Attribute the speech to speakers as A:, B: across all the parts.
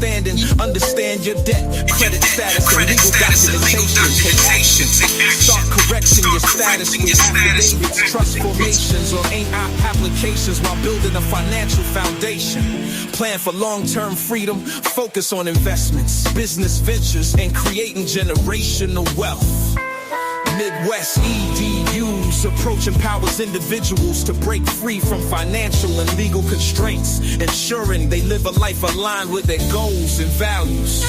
A: standing. Understand your debt, credit status, and legal documentation. Start correcting your status with affidavits, trust formations, or ain't applications while building a financial foundation. Plan for long-term freedom, focus on investments, business ventures, and creating generational wealth. Midwest EDUs approach empowers individuals to break free from financial and legal constraints, ensuring they live a life aligned with their goals and values.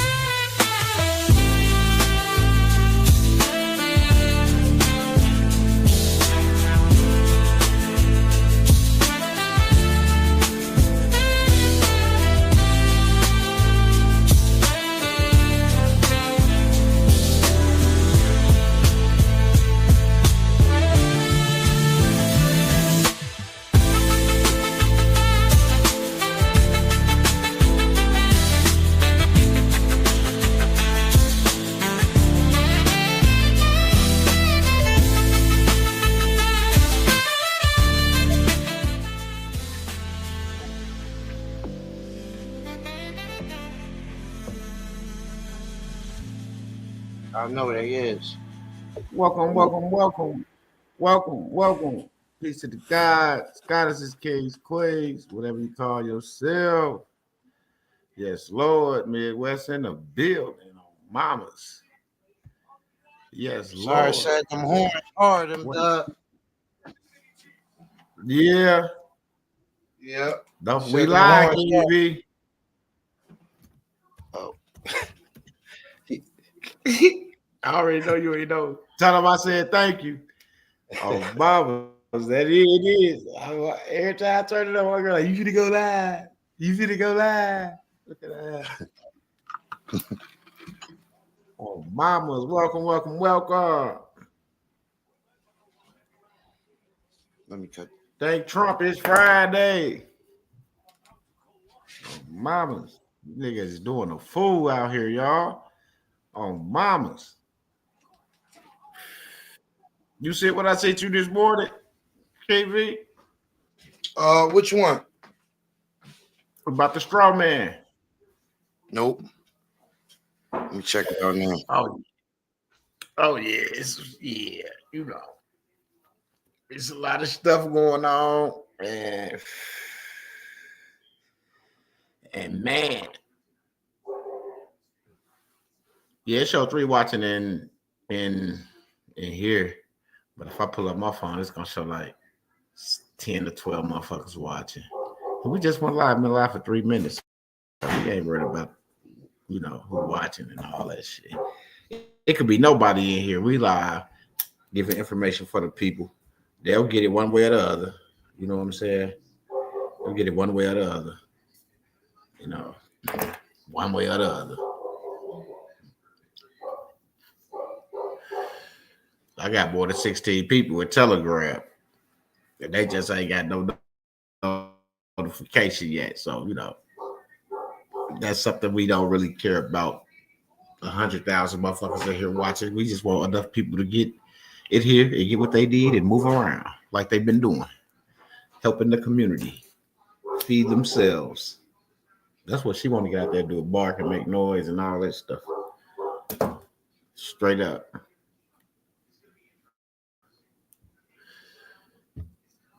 B: I know what it is.
C: Welcome. Peace to the gods, goddesses, kings, queens, whatever you call yourself. Yes, Lord, Midwest in the building, mamas. Yes,
B: Sorry,
C: Lord.
B: said them horns hard. Them
C: Yeah.
B: Yep.
C: Don't we lie, TV?
B: Oh.
C: I already know you ain't know. Tell him I said thank you. Oh, mama, that it is. Every time I turn it on, I go like, you finna go live. Look at that. Oh, mamas, welcome.
B: Let me cut.
C: Thank Trump, it's Friday. Oh, mamas, niggas is doing a fool out here, y'all. Oh, mamas. You see what I said to you this morning, KV?
B: Which one?
C: About the straw man.
B: Nope. Let me check it out now.
C: Oh yeah, you know. There's a lot of stuff going on, and man. Yeah, it's show 3 watching in here. But if I pull up my phone, it's gonna show like 10 to 12 motherfuckers watching. And we just went live, been live for 3 minutes. So we ain't worried about, who watching and all that shit. It could be nobody in here. We live, giving information for the people. They'll get it one way or the other. You know what I'm saying? They'll get it one way or the other. One way or the other. I got more than 16 people with Telegram. And they just ain't got no notification yet. So, that's something we don't really care about. 100,000 motherfuckers are here watching. We just want enough people to get it here and get what they need and move around like they've been doing. Helping the community. Feed themselves. That's what she want to get out there, do, bark and make noise and all that stuff. Straight up.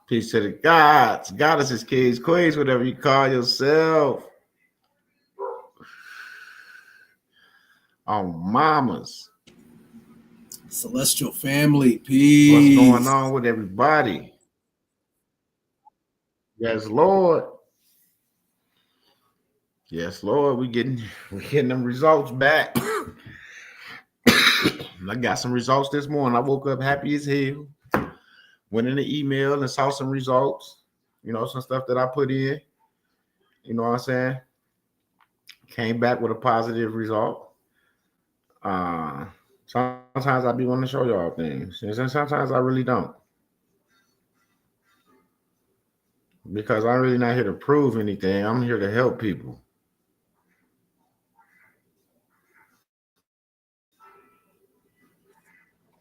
C: Peace to the gods, goddesses, kings, queens, whatever you call yourself. Oh, mamas.
D: Celestial family, peace.
C: What's going on with everybody? Yes, Lord. Yes, Lord. We getting them results back. I got some results this morning. I woke up happy as hell. Went in the email and saw some results. Some stuff that I put in. You know what I'm saying? Came back with a positive result. Sometimes I be wanting to show y'all things. And sometimes I really don't. Because I'm really not here to prove anything. I'm here to help people.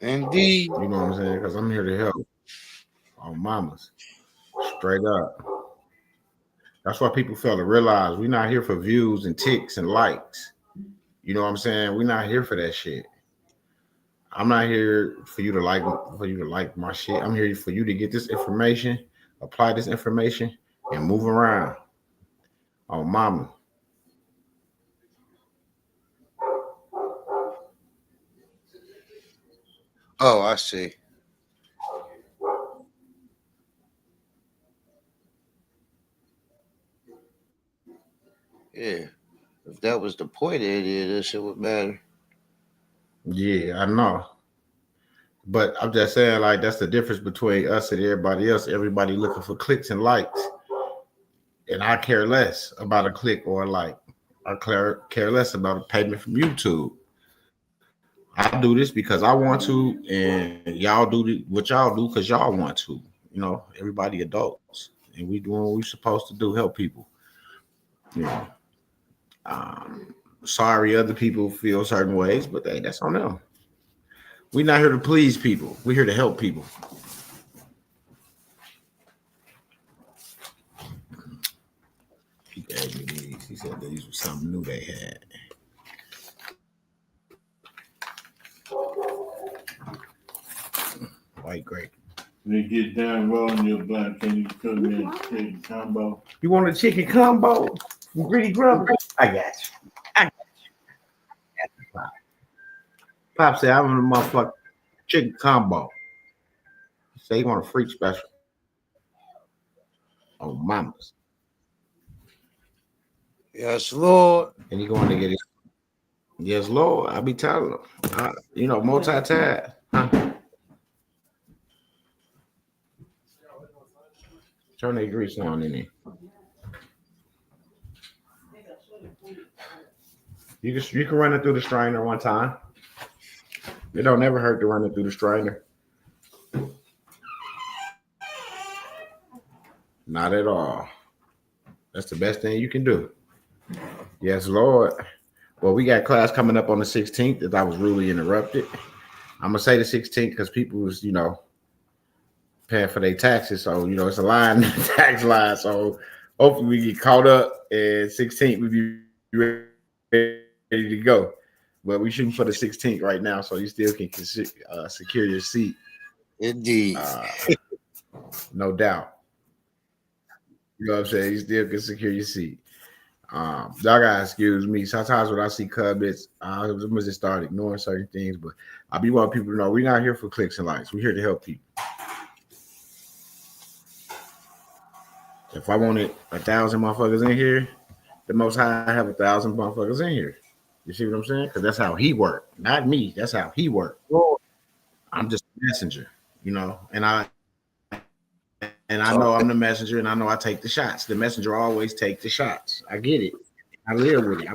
B: Indeed.
C: You know what I'm saying? Because I'm here to help. Oh, mamas. Straight up. That's why people fail to realize we're not here for views and ticks and likes. You know what I'm saying? We're not here for that shit. I'm not here for you to like my shit. I'm here for you to get this information, apply this information, and move around. Oh, mama.
B: Oh, I see. Yeah. If that was the point of any of this, it would matter.
C: Yeah, I know. But I'm just saying, like, that's the difference between us and everybody else. Everybody looking for clicks and likes. And I care less about a click or a like. I care less about a payment from YouTube. I do this because I want to, and y'all do what y'all do because y'all want to. You know, everybody adults, and we doing what we're supposed to do, help people. You know, sorry other people feel certain ways, but hey, that's on them. We're not here to please people. We're here to help people. He gave me these. He said these were something new they had. White grape.
E: When you get down raw in your blood, can you cook me a chicken combo?
C: You want a chicken combo from Greedy Grub? I got you. I got you. Pop. Pop said, I want a motherfucking chicken combo. He said he want a freak special. Oh, mamas.
B: Yes, Lord.
C: And he going to get it. Yes, Lord. I be telling him. Multitask. Huh? Turn that grease on in there. You can run it through the strainer one time. It don't never hurt to run it through the strainer. Not at all. That's the best thing you can do. Yes, Lord. Well, we got class coming up on the 16th that I was rudely interrupted. I'm going to say the 16th because people was, paying for their taxes. So, it's a line, tax line. So hopefully we get caught up and 16th we be ready to go. But we're shooting for the 16th right now. So you still can secure your seat.
B: Indeed.
C: No doubt. You know what I'm saying? You still can secure your seat. Y'all gotta excuse me. Sometimes when I see comments, I'm just start ignoring certain things. But I be wanting people to know we're not here for clicks and likes. We're here to help people. If I wanted 1,000 motherfuckers in here, the Most High I have 1,000 motherfuckers in here. You see what I'm saying? Because that's how he worked, not me. That's how he worked. I'm just a messenger, and I know I'm the messenger, and I know I take the shots. The messenger always take the shots. I get it. I live with it.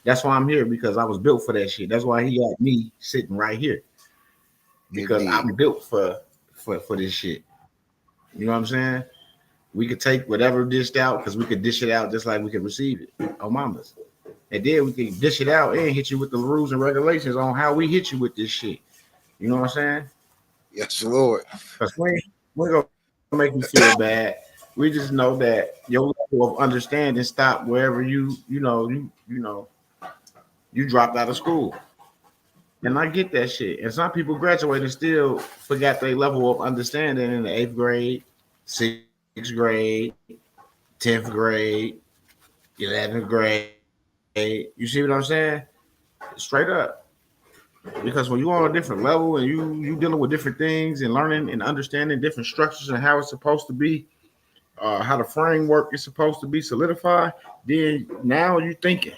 C: That's why I'm here, because I was built for that shit. That's why he got me sitting right here, because Indeed. I'm built for this shit. You know what I'm saying? We could take whatever dished out, because we could dish it out just like we could receive it. Oh, mamas. And then we can dish it out and hit you with the rules and regulations on how we hit you with this shit. You know what I'm saying?
B: Yes, Lord.
C: Because we're going to make you feel bad. We just know that your level of understanding stopped wherever you dropped out of school. And I get that shit. And some people graduate and still forgot their level of understanding in the 8th grade, 6th grade, 10th grade, 11th grade. You see what I'm saying? Straight up. Because when you're on a different level and you dealing with different things and learning and understanding different structures and how it's supposed to be, how the framework is supposed to be solidified, then now you're thinking.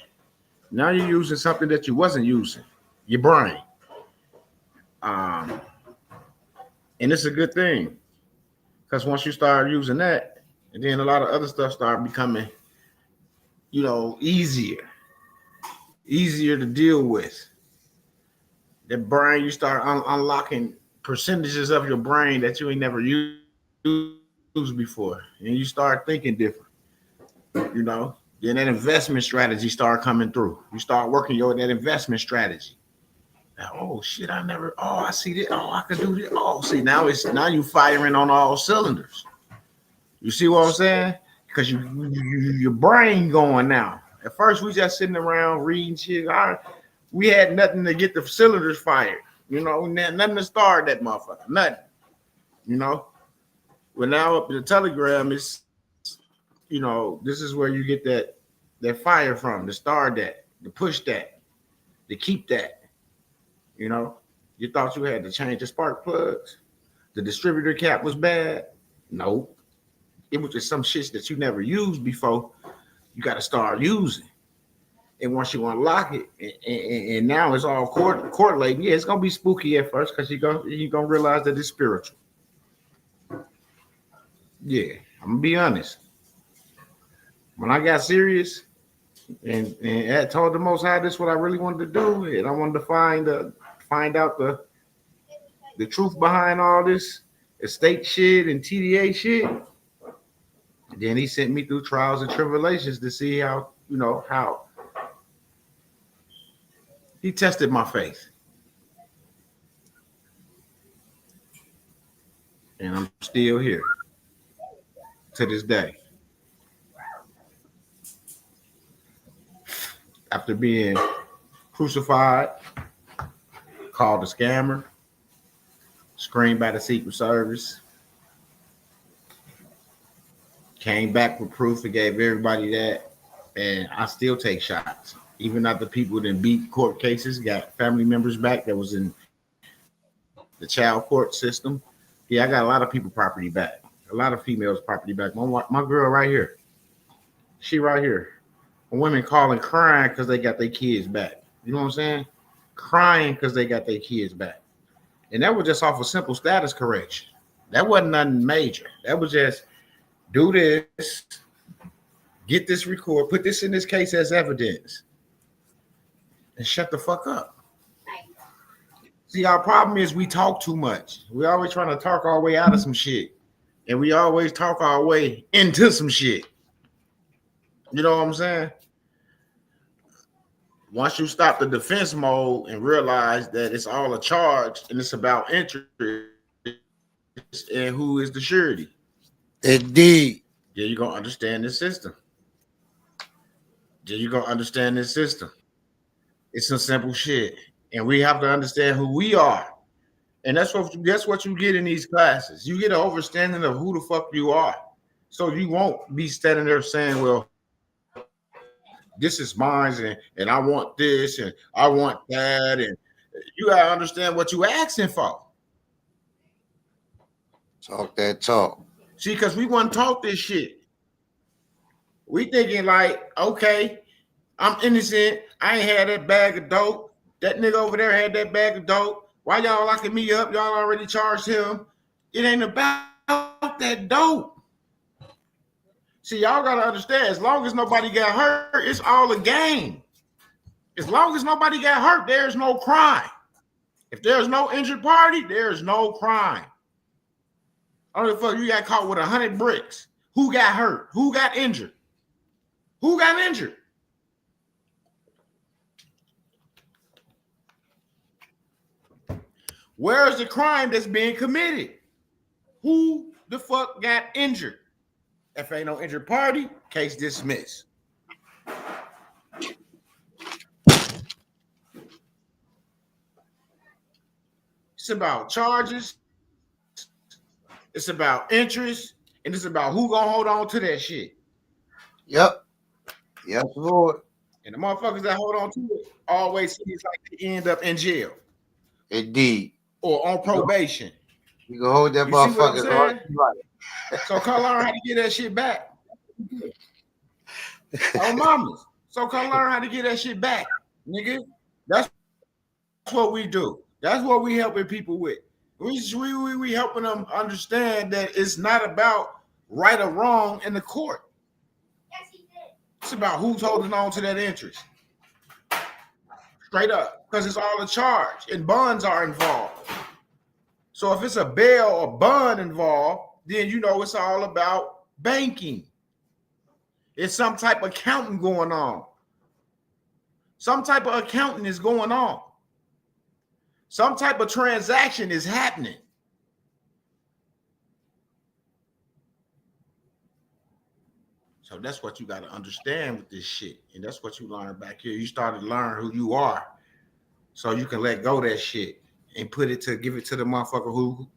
C: Now you're using something that you wasn't using, your brain. And it's a good thing. Because once you start using that, and then a lot of other stuff start becoming, easier to deal with. The brain, you start unlocking percentages of your brain that you ain't never used before, and you start thinking different. Then that investment strategy start coming through. You start working that investment strategy. Oh shit! I see this. Oh, I can do this. Oh, see now you firing on all cylinders. You see what I'm saying? because your brain going now. At first, we just sitting around reading shit. We had nothing to get the cylinders fired. You know, nothing to start that motherfucker. Nothing. You know. But now up in the Telegram, it's, you know, this is where you get that fire from, to start that, to push that, to keep that. You know, you thought you had to change the spark plugs. The distributor cap was bad. Nope. It was just some shit that you never used before. You got to start using. And once you unlock it, and now it's all correlating. Yeah, it's gonna be spooky at first because you're gonna realize that it's spiritual. Yeah, I'm gonna be honest. When I got serious and I told the Most High this is what I really wanted to do, and I wanted to find out the truth behind all this estate shit and TDA shit. And then he sent me through trials and tribulations to see how, you know, how he tested my faith. And I'm still here to this day. After being crucified, called a scammer, screened by the Secret Service, came back with proof and gave everybody that, and I still take shots. Even after people didn't beat court cases, got family members back that was in the child court system. Yeah, I got a lot of people property back. A lot of females property back. My girl right here. She right here. Women calling crying because they got their kids back. You know what I'm saying? Crying because they got their kids back. And that was just off a simple status correction. That wasn't nothing major. That was just do this, get this record, put this in this case as evidence, and shut the fuck up. See, our problem is we talk too much. We always trying to talk our way out of some shit. And we always talk our way into some shit. You know what I'm saying? Once you stop the defense mode and realize that it's all a charge and it's about interest and who is the surety.
B: Indeed.
C: Yeah, you're gonna understand this system. Yeah, you're gonna understand this system. It's some simple shit. And we have to understand who we are. And that's what you get in these classes. You get an understanding of who the fuck you are. So you won't be standing there saying, well, this is mine and I want this and I want that. And you gotta understand what you asking for.
B: Talk that talk.
C: See, because we want to talk this shit. We thinking like, okay, I'm innocent. I ain't had that bag of dope. That nigga over there had that bag of dope. Why y'all locking me up? Y'all already charged him. It ain't about that dope. See, y'all got to understand, as long as nobody got hurt, it's all a game. As long as nobody got hurt, there's no crime. If there's no injured party, there's no crime. I don't know if you got caught with 100 bricks. Who got hurt? Who got injured? Who got injured? Where's the crime that's being committed? Who the fuck got injured? If ain't no injured party, case dismissed. It's about charges. It's about interest. And it's about who gonna hold on to that shit.
B: Yep. Yes, Lord.
C: And the motherfuckers that hold on to it always seems like they end up in jail.
B: Indeed.
C: Or on probation.
B: You can hold that motherfucker.
C: So come learn how to get that shit back. Oh, mamas. So come learn how to get that shit back, nigga. That's what we do. That's what we helping people with. We helping them understand that it's not about right or wrong in the court. Yes, he did. It's about who's holding on to that interest. Straight up. Because it's all a charge and bonds are involved. So if it's a bail or bond involved, then you know it's all about banking. It's some type of accounting going on. Some type of accounting is going on. Some type of transaction is happening. So that's what you got to understand with this shit. And that's what you learn back here. You started to learn who you are. So you can let go of that shit and give it to the motherfucker who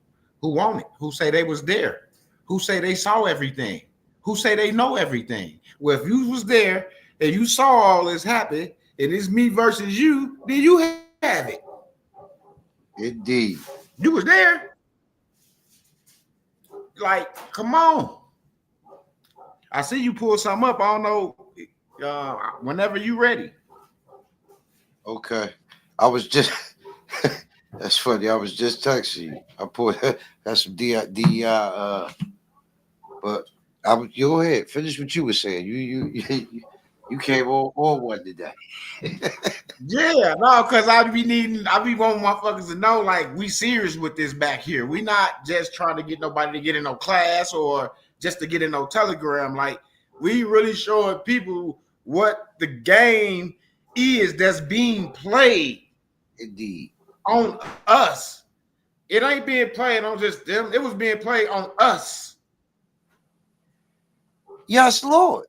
C: want it, who say they was there, who say they saw everything, who say they know everything. Well, if you was there and you saw all this happen and it's me versus you, then you have it.
B: Indeed.
C: You was there. Like, come on. I see you pull something up. I don't know. Whenever you ready.
B: Okay. I was just that's funny. I was just texting you. I pulled that's some DEI but I was go ahead. Finish what you were saying. You came on one today.
C: Yeah, no, because I be wanting motherfuckers to know, like, we serious with this back here. We not just trying to get nobody to get in no class or just to get in no Telegram. Like, we really showing people what the game is that's being played.
B: Indeed.
C: On us. It ain't being played on just them. It was being played on us.
B: Yes, Lord.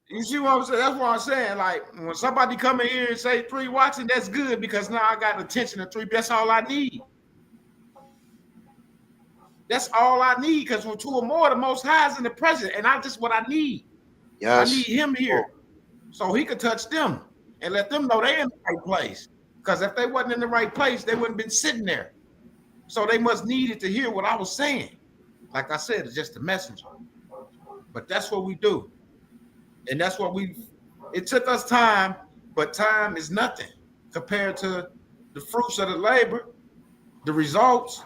C: You see what I'm saying? That's what I'm saying. Like, when somebody come in here and say 3 watching, that's good because now I got attention of 3. That's all I need. That's all I need because when 2 or more, the Most High is in the present, and I just what I need.
B: Yes.
C: I need him here so he could touch them and let them know they're in the right place. Because if they wasn't in the right place, they wouldn't have been sitting there. So they must needed to hear what I was saying. Like I said, it's just a messenger. But that's what we do. And that's what it took us time, but time is nothing compared to the fruits of the labor, the results.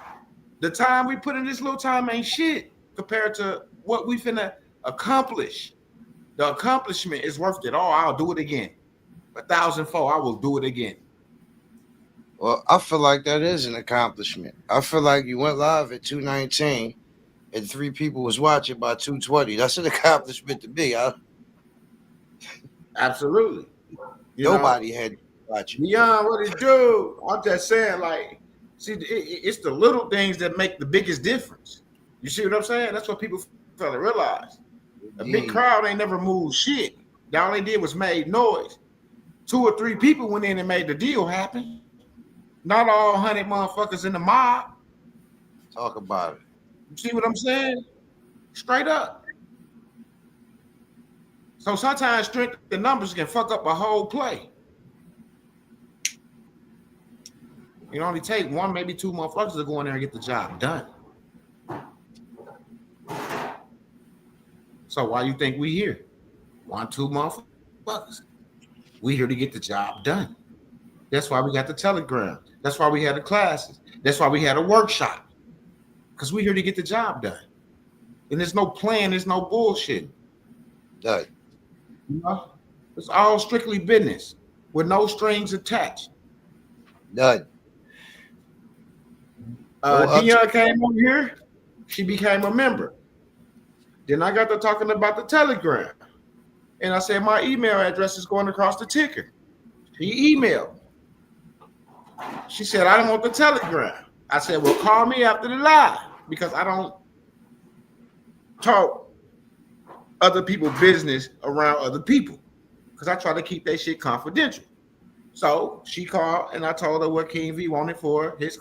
C: The time we put in this little time ain't shit compared to what we finna accomplish. The accomplishment is worth it all. I'll do it again. 1,000-fold, I will do it again.
B: Well, I feel like that is an accomplishment. I feel like you went live at 2:19 and 3 people was watching by 2:20. That's an accomplishment to me.
C: Absolutely.
B: Nobody had watching.
C: Beyond what it do, I'm just saying, like, see, it's the little things that make the biggest difference. You see what I'm saying? That's what people fail to realize. A big crowd ain't never moved shit. All they did was made noise. 2 or 3 people went in and made the deal happen. Not all 100 motherfuckers in the mob.
B: Talk about it.
C: You see what I'm saying? Straight up. So sometimes strength in numbers can fuck up a whole play. You only take 1, maybe 2 motherfuckers to go in there and get the job done. So why you think we here? 1, 2 motherfuckers. We here to get the job done. That's why we got the Telegram. That's why we had the classes. That's why we had a workshop. Because we here to get the job done. And there's no plan, there's no bullshit.
B: Done.
C: You know? It's all strictly business with no strings attached.
B: Done.
C: Dion came on here. She became a member. Then I got to talking about the Telegram. And I said, my email address is going across the ticker. She emailed. She said, I don't want the Telegram. I said, well, call me after the live because I don't talk other people's business around other people because I try to keep that shit confidential. So she called and I told her what King V wanted for his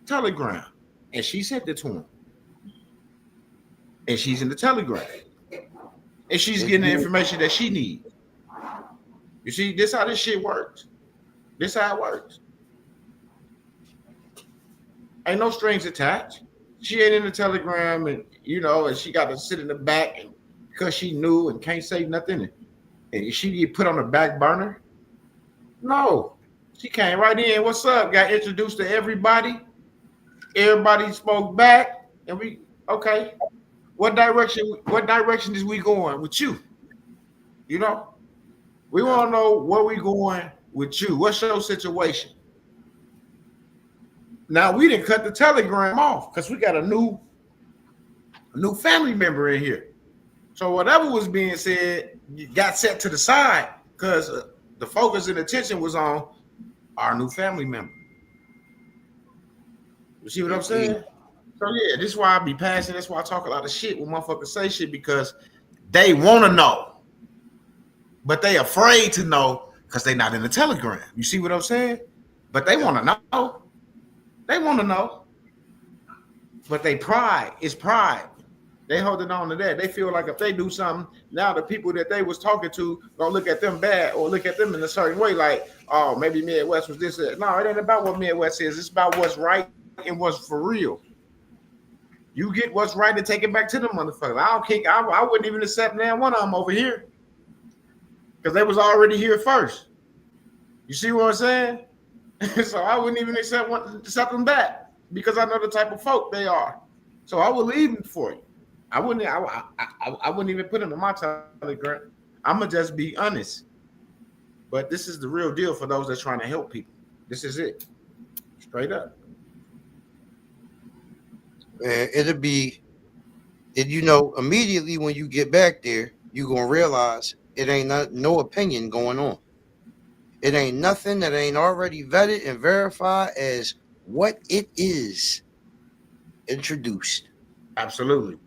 C: Telegram. And she sent it to him. And she's in the Telegram. And she's getting the information that she needs. You see, this how this shit works. This how it works. Ain't no strings attached. She ain't in the Telegram and, and she got to sit in the back and because she knew and can't say nothing. And she get put on the back burner. No. She came right in. What's up? Got introduced to everybody. Everybody spoke back. And okay. What direction is we going with you? We want to know where we going with you. What's your situation? Now we didn't cut the Telegram off because we got a new family member in here. So whatever was being said got set to the side because the focus and attention was on our new family member. You see what I'm saying? So yeah, this is why I be passing. That's why I talk a lot of shit when motherfuckers say shit because They want to know, but they afraid to know because they're not in the Telegram. You see what I'm saying? But they want to know. They want to know. But they pride is pride. They holding on to that. They feel like if they do something, now the people that they was talking to gonna look at them bad or look at them in a certain way, like, oh, maybe Midwest was this. No, it ain't about what Midwest is. It's about what's right and what's for real. You get what's right and take it back to the motherfucker. I don't kick. I wouldn't even accept now one of them over here because they was already here first. You see what I'm saying? So I wouldn't even accept them back because I know the type of folk they are. So I would leave them for you. I wouldn't even put them in my Telegram. I'm gonna just be honest. But this is the real deal for those that's trying to help people. This is it, straight up.
B: It'll be, and you know, immediately when you get back there, you're gonna realize it ain't no opinion going on. It ain't nothing that ain't already vetted and verified as what it is introduced.
C: Absolutely.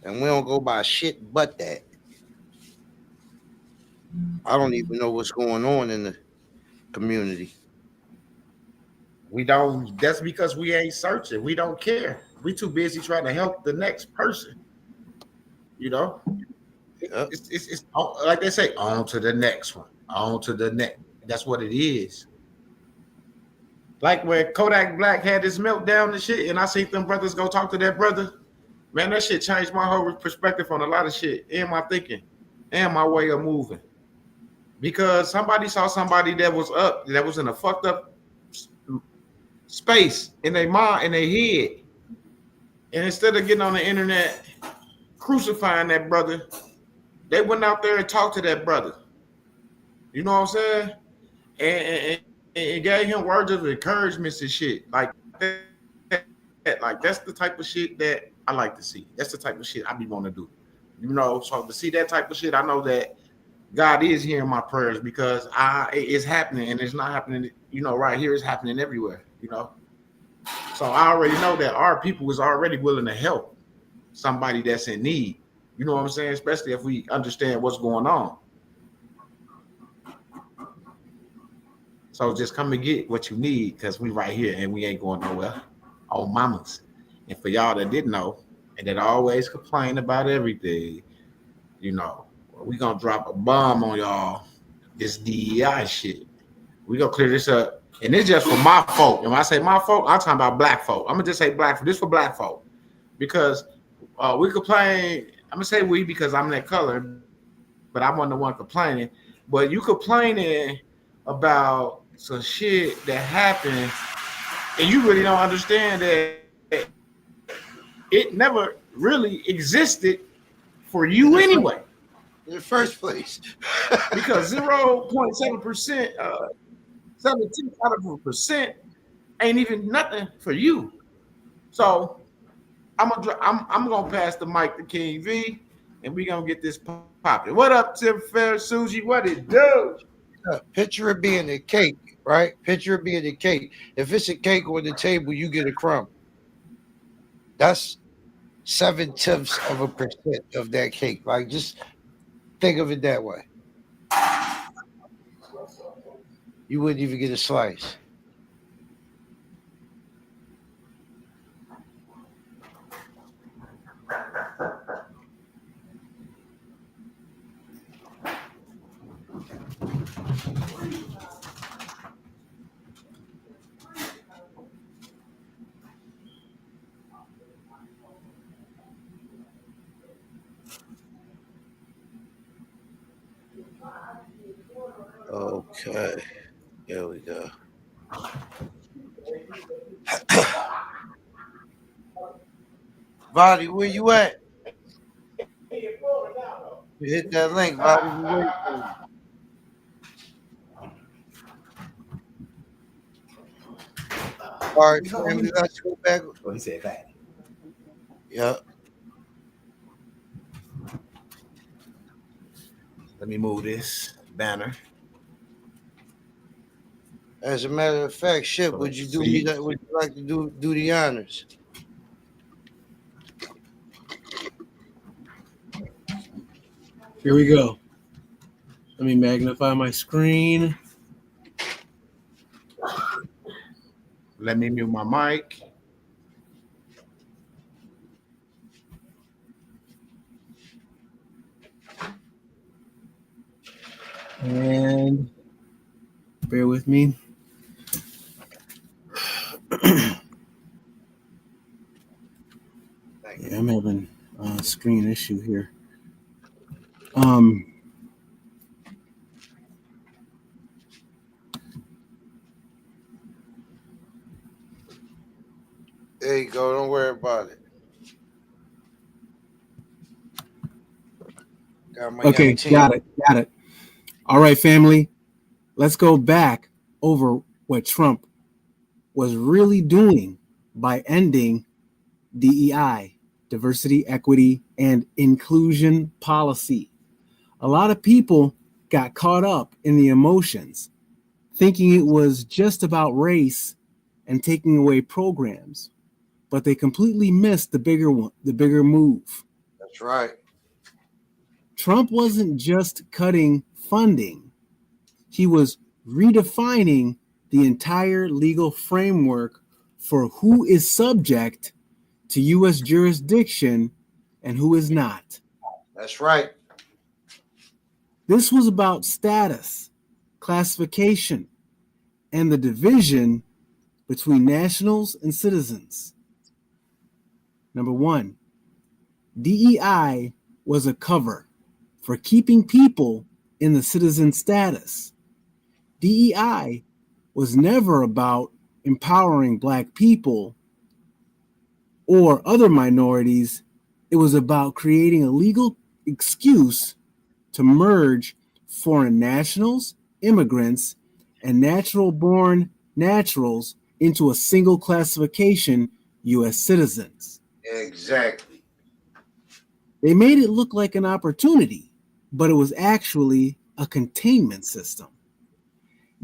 B: And we don't go by shit but that. I don't even know what's going on in the community.
C: We don't. That's because we ain't searching. We don't care. We too busy trying to help the next person. You know,
B: Yep.
C: it's like they say, on to the next one, on to the next. That's what it is. Like when Kodak Black had his meltdown and shit, and I seen them brothers go talk to that brother. Man, that shit changed my whole perspective on a lot of shit and my thinking and my way of moving. Because somebody saw somebody that was up, that was in a fucked up space in their mind, in their head. And instead of getting on the internet crucifying that brother, they went out there and talked to that brother. You know what I'm saying? And gave him words of encouragement and shit. Like that's the type of shit that I like to see. That's the type of shit I be wanting to do. You know, so to see that type of shit, I know that God is hearing my prayers because it's happening and it's not happening, you know, right here. It's happening everywhere, you know. So I already know that our people is already willing to help somebody that's in need. You know what I'm saying? Especially if we understand what's going on. So just come and get what you need because we right here and we ain't going nowhere. Oh, mamas. And for y'all that didn't know and that always complain about everything, you know, we gonna drop a bomb on y'all. This DEI shit. We gonna clear this up. And it's just for my folk. And when I say my folk, I'm talking about black folk. I'm gonna just say black folk. This for black folk. Because we complain, I'm gonna say we because I'm that color, but I wasn't the one complaining. But you complaining about some shit that happened, and you really don't understand that it never really existed for you anyway.
B: In the first place.
C: Because 0.7%, 17 out of a percent ain't even nothing for you. So I'm gonna pass the mic to King V, and we gonna get this popping. What up, Tim Fair, Susie? What it do?
B: Picture it being a cake, right? Picture it being a cake. If it's a cake on the table, you get a crumb. That's 0.7% of that cake. Like, just think of it that way. You wouldn't even get a slice. Okay, here we go. Body, where you at? You hit that link, Body. All right, family, let's go back.
C: Oh, he said that.
B: Yeah.
C: Let me move this banner.
B: As a matter of fact, shit, would you do me that? Would you like to do the honors?
D: Here we go. Let me magnify my screen.
C: Let me mute my mic.
D: And bear with me. Yeah, I'm having a screen issue here.
B: There you go. Don't worry about it. Got my
D: Okay,
B: young team.
D: got it. All right, family. Let's go back over what Trump was really doing by ending DEI, diversity, equity, and inclusion policy. A lot of people got caught up in the emotions, thinking it was just about race and taking away programs, but they completely missed the bigger one, the bigger move.
B: That's right.
D: Trump wasn't just cutting funding, he was redefining the entire legal framework for who is subject to U.S. jurisdiction and who is not.
B: That's right.
D: This was about status, classification, and the division between nationals and citizens. Number one, DEI was a cover for keeping people in the citizen status. DEI was never about empowering Black people or other minorities. It was about creating a legal excuse to merge foreign nationals, immigrants, and natural-born naturals into a single classification, U.S. citizens.
B: Exactly.
D: They made it look like an opportunity, but it was actually a containment system.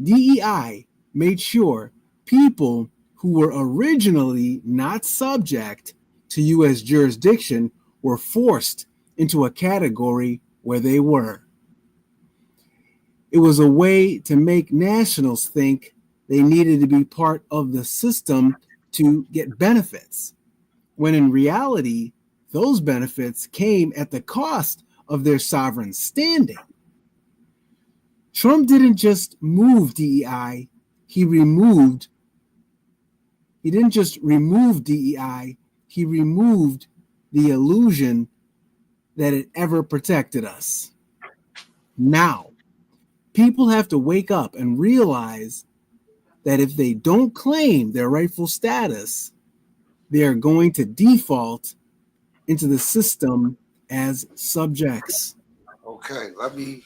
D: DEI made sure people who were originally not subject to U.S. jurisdiction were forced into a category where they were. It was a way to make nationals think they needed to be part of the system to get benefits, when in reality, those benefits came at the cost of their sovereign standing. Trump didn't just move DEI, he didn't just remove DEI, he removed the illusion that it ever protected us. Now, people have to wake up and realize that if they don't claim their rightful status, they are going to default into the system as subjects.
B: Okay, let me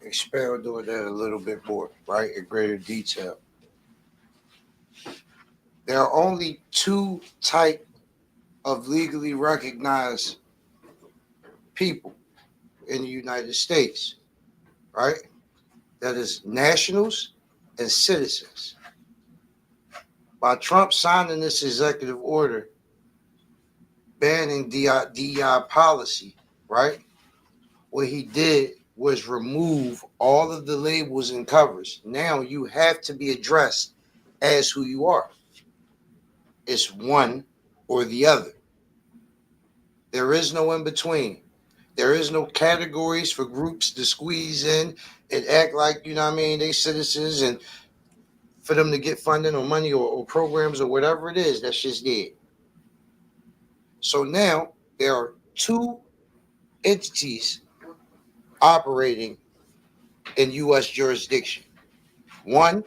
B: expound on that a little bit more, right, in greater detail. There are only two types of legally recognized people in the United States, right? That is nationals and citizens. By Trump signing this executive order banning DEI policy, right? What he did was remove all of the labels and covers. Now you have to be addressed as who you are. It's one or the other. There is no in between. There is no categories for groups to squeeze in and act like, you know what I mean, they citizens, and for them to get funding or money or programs or whatever it is, that's just there. So now there are two entities operating in U.S. jurisdiction. One,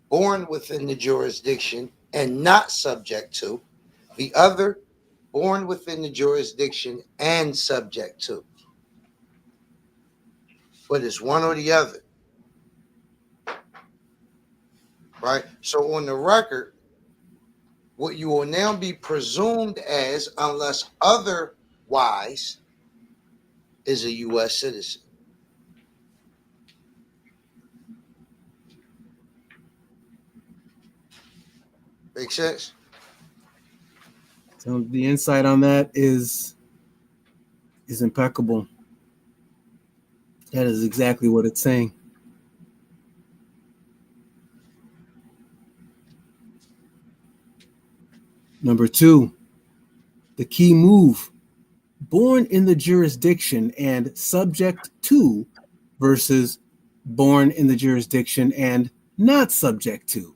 B: born within the jurisdiction and not subject to. The other, born within the jurisdiction and subject to. But it's one or the other. Right? So on the record, what you will now be presumed as, unless otherwise, is a U.S. citizen. Make sense?
D: So the insight on that is is impeccable. That is exactly what it's saying. Number 2, the key move. Born in the jurisdiction and subject to versus born in the jurisdiction and not subject to.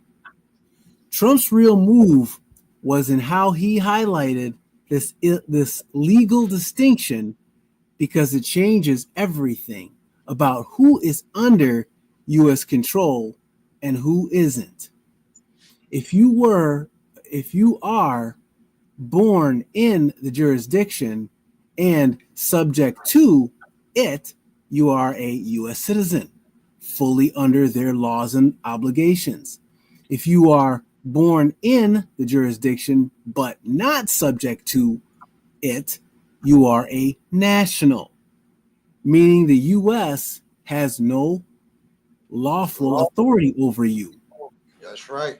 D: Trump's real move was in how he highlighted this legal distinction, because it changes everything about who is under U.S. control and who isn't. If you are born in the jurisdiction and subject to it, you are a U.S. citizen, fully under their laws and obligations. If you are born in the jurisdiction but not subject to it, you are a national, meaning the U.S. has no lawful authority over you.
B: That's right.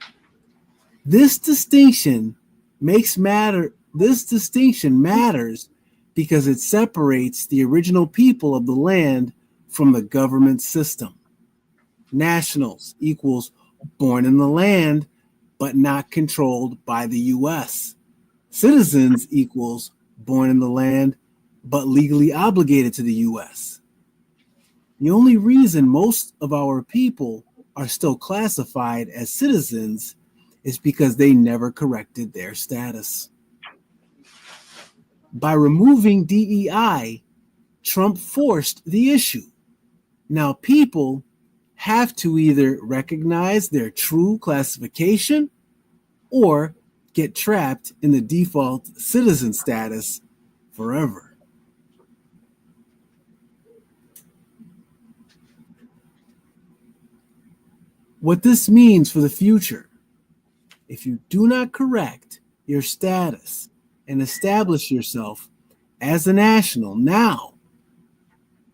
D: This distinction matters because it separates the original people of the land from the government system. Nationals equals born in the land but not controlled by the U.S. Citizens equals born in the land but legally obligated to the U.S. The only reason most of our people are still classified as citizens is because they never corrected their status. By removing DEI, Trump forced the issue. Now people have to either recognize their true classification or get trapped in the default citizen status forever. What this means for the future: if you do not correct your status and establish yourself as a national now,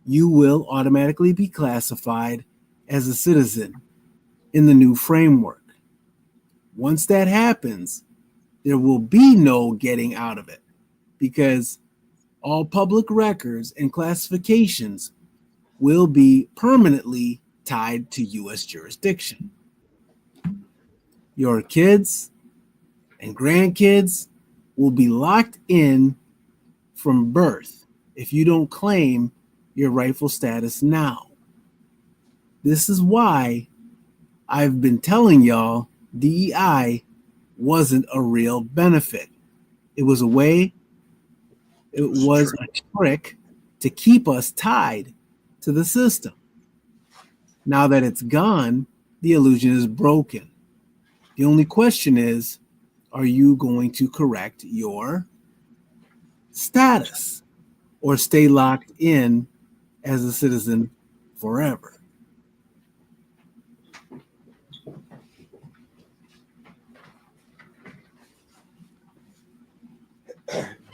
D: you will automatically be classified as a citizen in the new framework. Once that happens, there will be no getting out of it, because all public records and classifications will be permanently tied to U.S. jurisdiction. Your kids and grandkids will be locked in from birth if you don't claim your rightful status now. This is why I've been telling y'all DEI wasn't a real benefit. It was a way, it was a trick to keep us tied to the system. Now that it's gone, the illusion is broken. The only question is, are you going to correct your status or stay locked in as a citizen forever?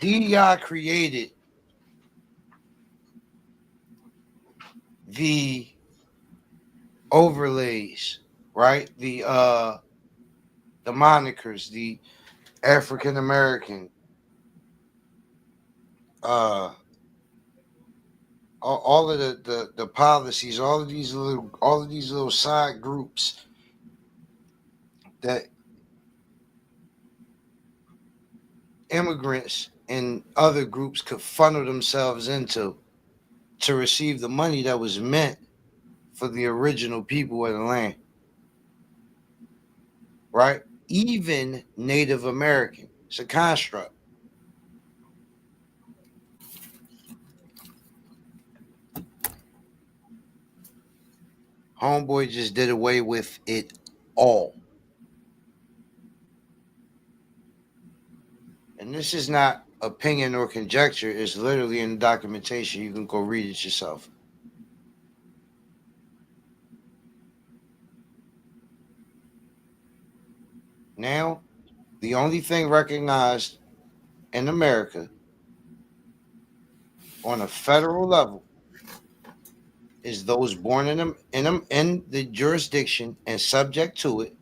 B: DEI created the overlays, right? The monikers, the African American, all of the policies, all of these little side groups that immigrants and other groups could funnel themselves into to receive the money that was meant for the original people of the land, right? Even Native American. It's a construct. Homeboy just did away with it all. And this is not opinion or conjecture. It's literally in the documentation. You can go read it yourself. Now, the only thing recognized in America on a federal level is those born in the jurisdiction and subject to it,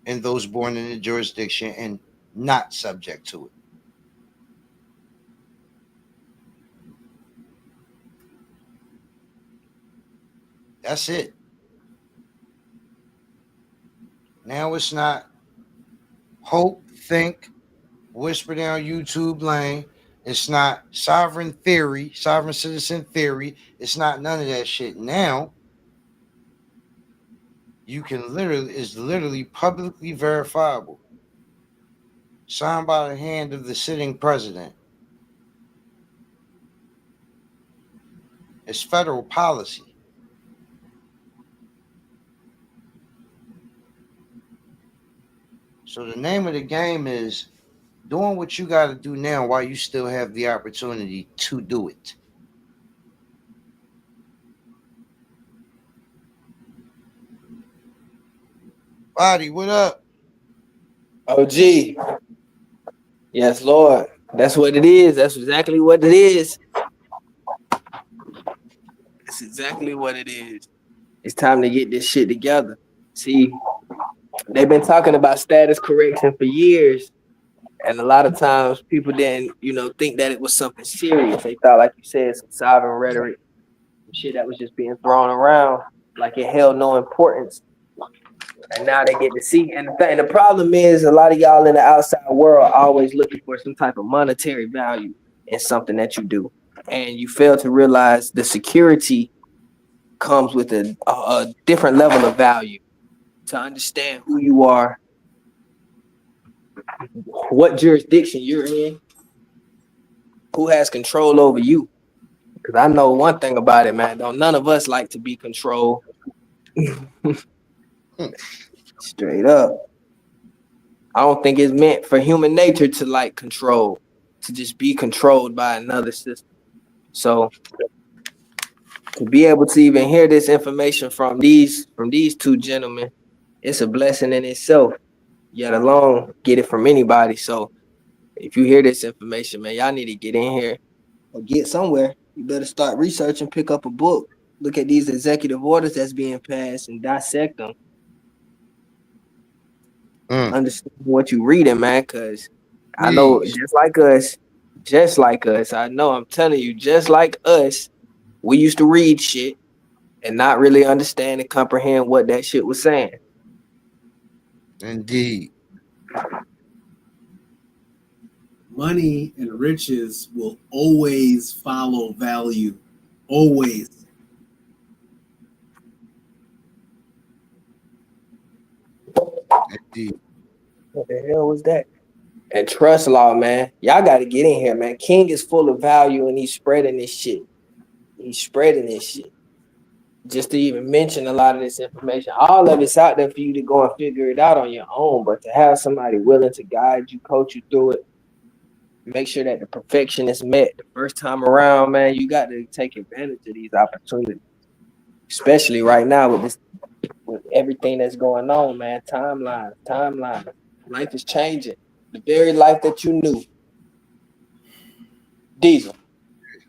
B: and those born in the jurisdiction and not subject to it. That's it. Now it's not hope, think, whisper down YouTube lane. It's not sovereign theory, sovereign citizen theory. It's not none of that shit. Now you can literally, it's literally publicly verifiable. Signed by the hand of the sitting president. It's federal policy. So the name of the game is doing what you got to do now while you still have the opportunity to do it. Body, what up?
F: OG. Yes, Lord. That's what it is. That's exactly what it is. That's exactly what it is. It's time to get this shit together. See, they've been talking about status correction for years. And a lot of times people didn't, think that it was something serious. They thought, like you said, some sovereign rhetoric, some shit that was just being thrown around like it held no importance. And now they get to see. And the problem is a lot of y'all in the outside world are always looking for some type of monetary value in something that you do. And you fail to realize the security comes with a different level of value. To understand who you are, what jurisdiction you're in, who has control over you. Because I know one thing about it, man. Don't none of us like to be controlled. Straight up. I don't think it's meant for human nature to like control, to just be controlled by another system. So to be able to even hear this information from these two gentlemen, it's a blessing in itself, yet alone get it from anybody. So if you hear this information, man, y'all need to get in here or get somewhere. You better start researching, pick up a book, look at these executive orders that's being passed and dissect them. Understand what you reading, man, because I know just like us, I know I'm telling you, just like us, we used to read shit and not really understand and comprehend what that shit was saying.
B: Indeed.
D: Money and riches will always follow value. Always.
B: Indeed.
F: What the hell was that? And trust law, man. Y'all got to get in here, man. King is full of value and he's spreading this shit. Just to even mention a lot of this information, all of it's out there for you to go and figure it out on your own. But to have somebody willing to guide you, coach you through it, make sure that the perfection is met the first time around, man, you got to take advantage of these opportunities. Especially right now with everything that's going on, man. Timeline. Life is changing. The very life that you knew. Diesel,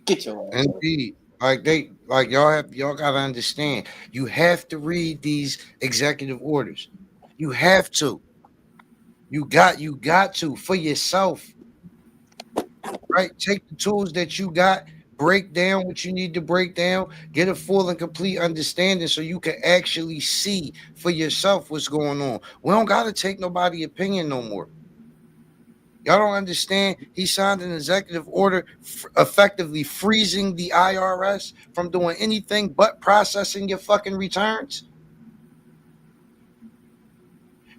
F: get your ass.
B: Indeed. Y'all gotta understand. You have to read these executive orders. You have to. You got to for yourself. Right? Take the tools that you got, break down what you need to break down, get a full and complete understanding so you can actually see for yourself what's going on. We don't gotta take nobody's opinion no more. Y'all don't understand. He signed an executive order effectively freezing the IRS from doing anything but processing your fucking returns.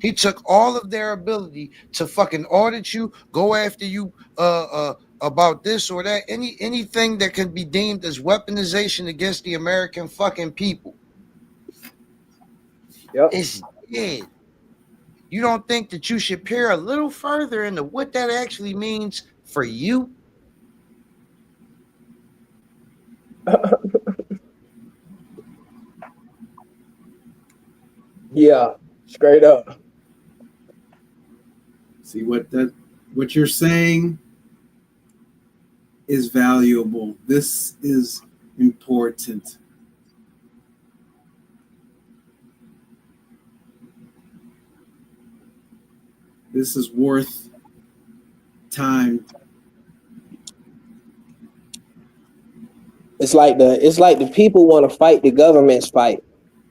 B: He took all of their ability to fucking audit you, go after you about this or that, anything that can be deemed as weaponization against the American fucking people.
F: Yep.
B: It's dead. You don't think that you should peer a little further into what that actually means for you?
F: Yeah, straight up.
D: See what you're saying is valuable. This is important. This is worth time.
F: It's like the people want to fight the government's fight.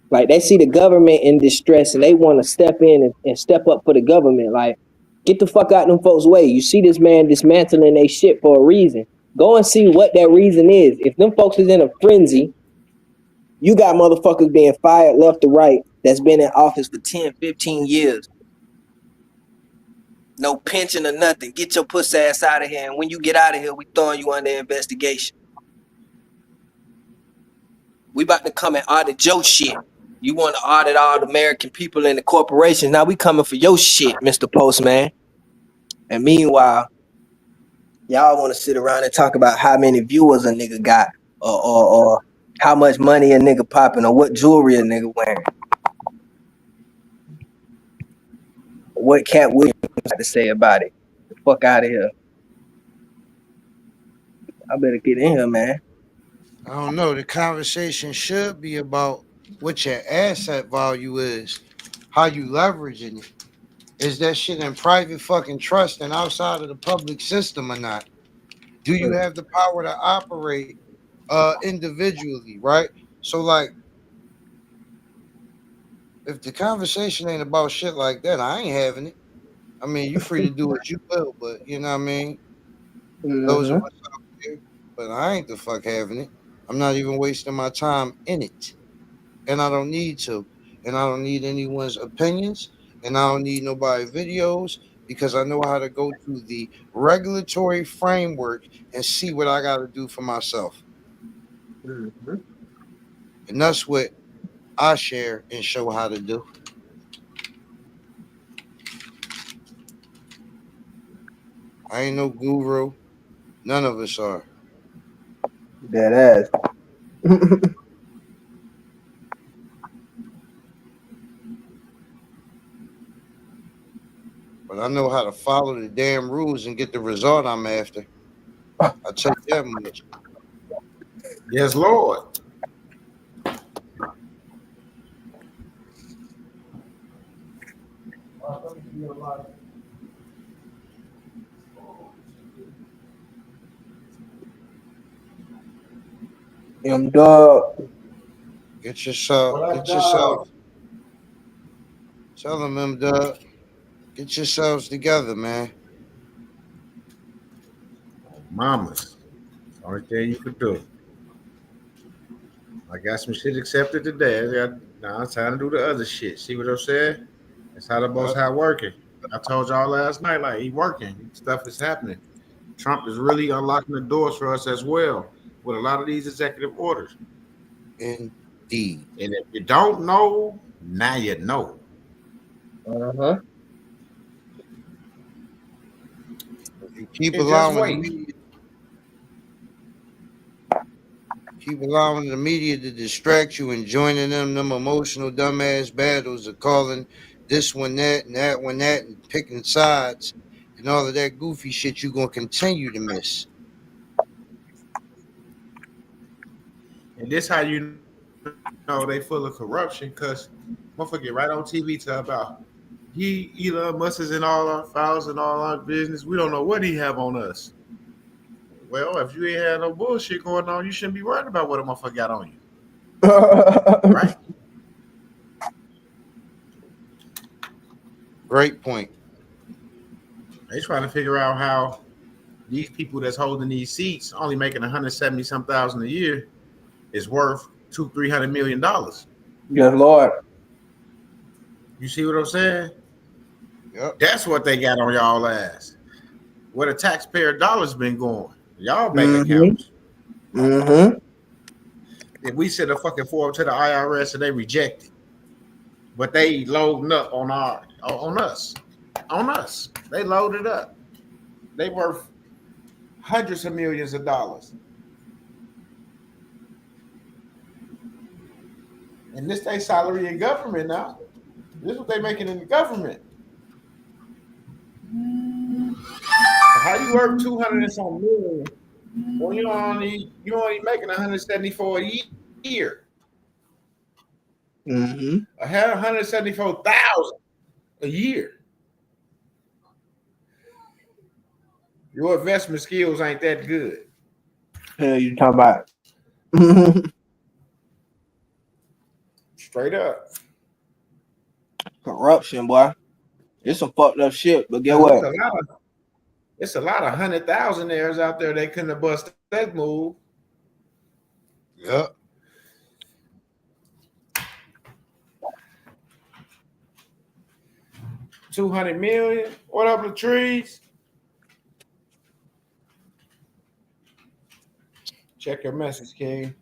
F: Like they see the government in distress and they want to step in and step up for the government. Like, get the fuck out of them folks' way. You see this man dismantling they shit for a reason. Go and see what that reason is. If them folks is in a frenzy, you got motherfuckers being fired left to right that's been in office for 10, 15 years. No pension or nothing. Get your pussy ass out of here. And when you get out of here, we throwing you under investigation. We about to come and audit your shit. You want to audit all the American people and the corporations. Now we coming for your shit, Mr. Postman. And meanwhile, y'all want to sit around and talk about how many viewers a nigga got or how much money a nigga popping or what jewelry a nigga wearing. What Cat Williams had to say about it. The fuck out of here. I better get in here, man.
B: I don't know. The conversation should be about what your asset value is, how you leveraging it. Is that shit in private fucking trust and outside of the public system or not? Do you have the power to operate individually, right? So like, if the conversation ain't about shit like that, I ain't having it. I mean, you free to do what you will, but you know what I mean? Those are what's out there, but I ain't the fuck having it. I'm not even wasting my time in it. And I don't need to. And I don't need anyone's opinions. And I don't need nobody's videos because I know how to go through the regulatory framework and see what I got to do for myself. And that's what I share and show how to do. I ain't no guru. None of us are.
F: Dead ass.
B: But I know how to follow the damn rules and get the result I'm after. I'll tell you that much.
C: Yes, Lord.
F: Dog.
B: Get yourself. Tell them, Dog. Get yourselves together, man.
C: Mamas. Only thing you could do. I got some shit accepted today. Now it's time to do the other shit. See what I'm saying? That's how the Most High working. I told y'all last night, like, he working. Stuff is happening. Trump is really unlocking the doors for us as well with a lot of these executive orders.
B: Indeed.
C: And if you don't know, now you know.
F: Uh-huh.
B: If you keep
C: And
B: allowing the media to distract you and joining them emotional dumbass battles of calling this one that and that one that and picking sides and all of that goofy shit, you're gonna continue to miss.
C: And this how you know they full of corruption, because motherfucker get right on TV talk about Elon Musk is in all our files and all our business. We don't know what he have on us. Well, if you ain't had no bullshit going on, you shouldn't be worried about what a motherfucker got on you. Right?
B: Great point.
C: They trying to figure out how these people that's holding these seats, only making 170-some thousand a year, is worth $200-300 million.
F: Yes, Lord.
C: You see what I'm saying?
B: Yep.
C: That's what they got on y'all ass. Where the taxpayer dollars been going? Y'all bank accounts.
F: Mm-hmm.
C: If we send a fucking form to the IRS and they reject it, but they loading up on us. They loaded up. They worth hundreds of millions of dollars. And this they salary in government now. This is what they making in the government. How you work 200 and some million when you only making 174 a year?
F: Mm-hmm.
C: I had 174,000 a year. Your investment skills ain't that good.
F: Hell, you talking about?
C: Straight up.
F: Corruption, boy. It's some fucked up shit. But get
C: It's
F: what?
C: a lot of 100,000-aires out there. They couldn't have busted that move.
B: Yep.
C: $200 million. What up, Latrice? Check your message, King.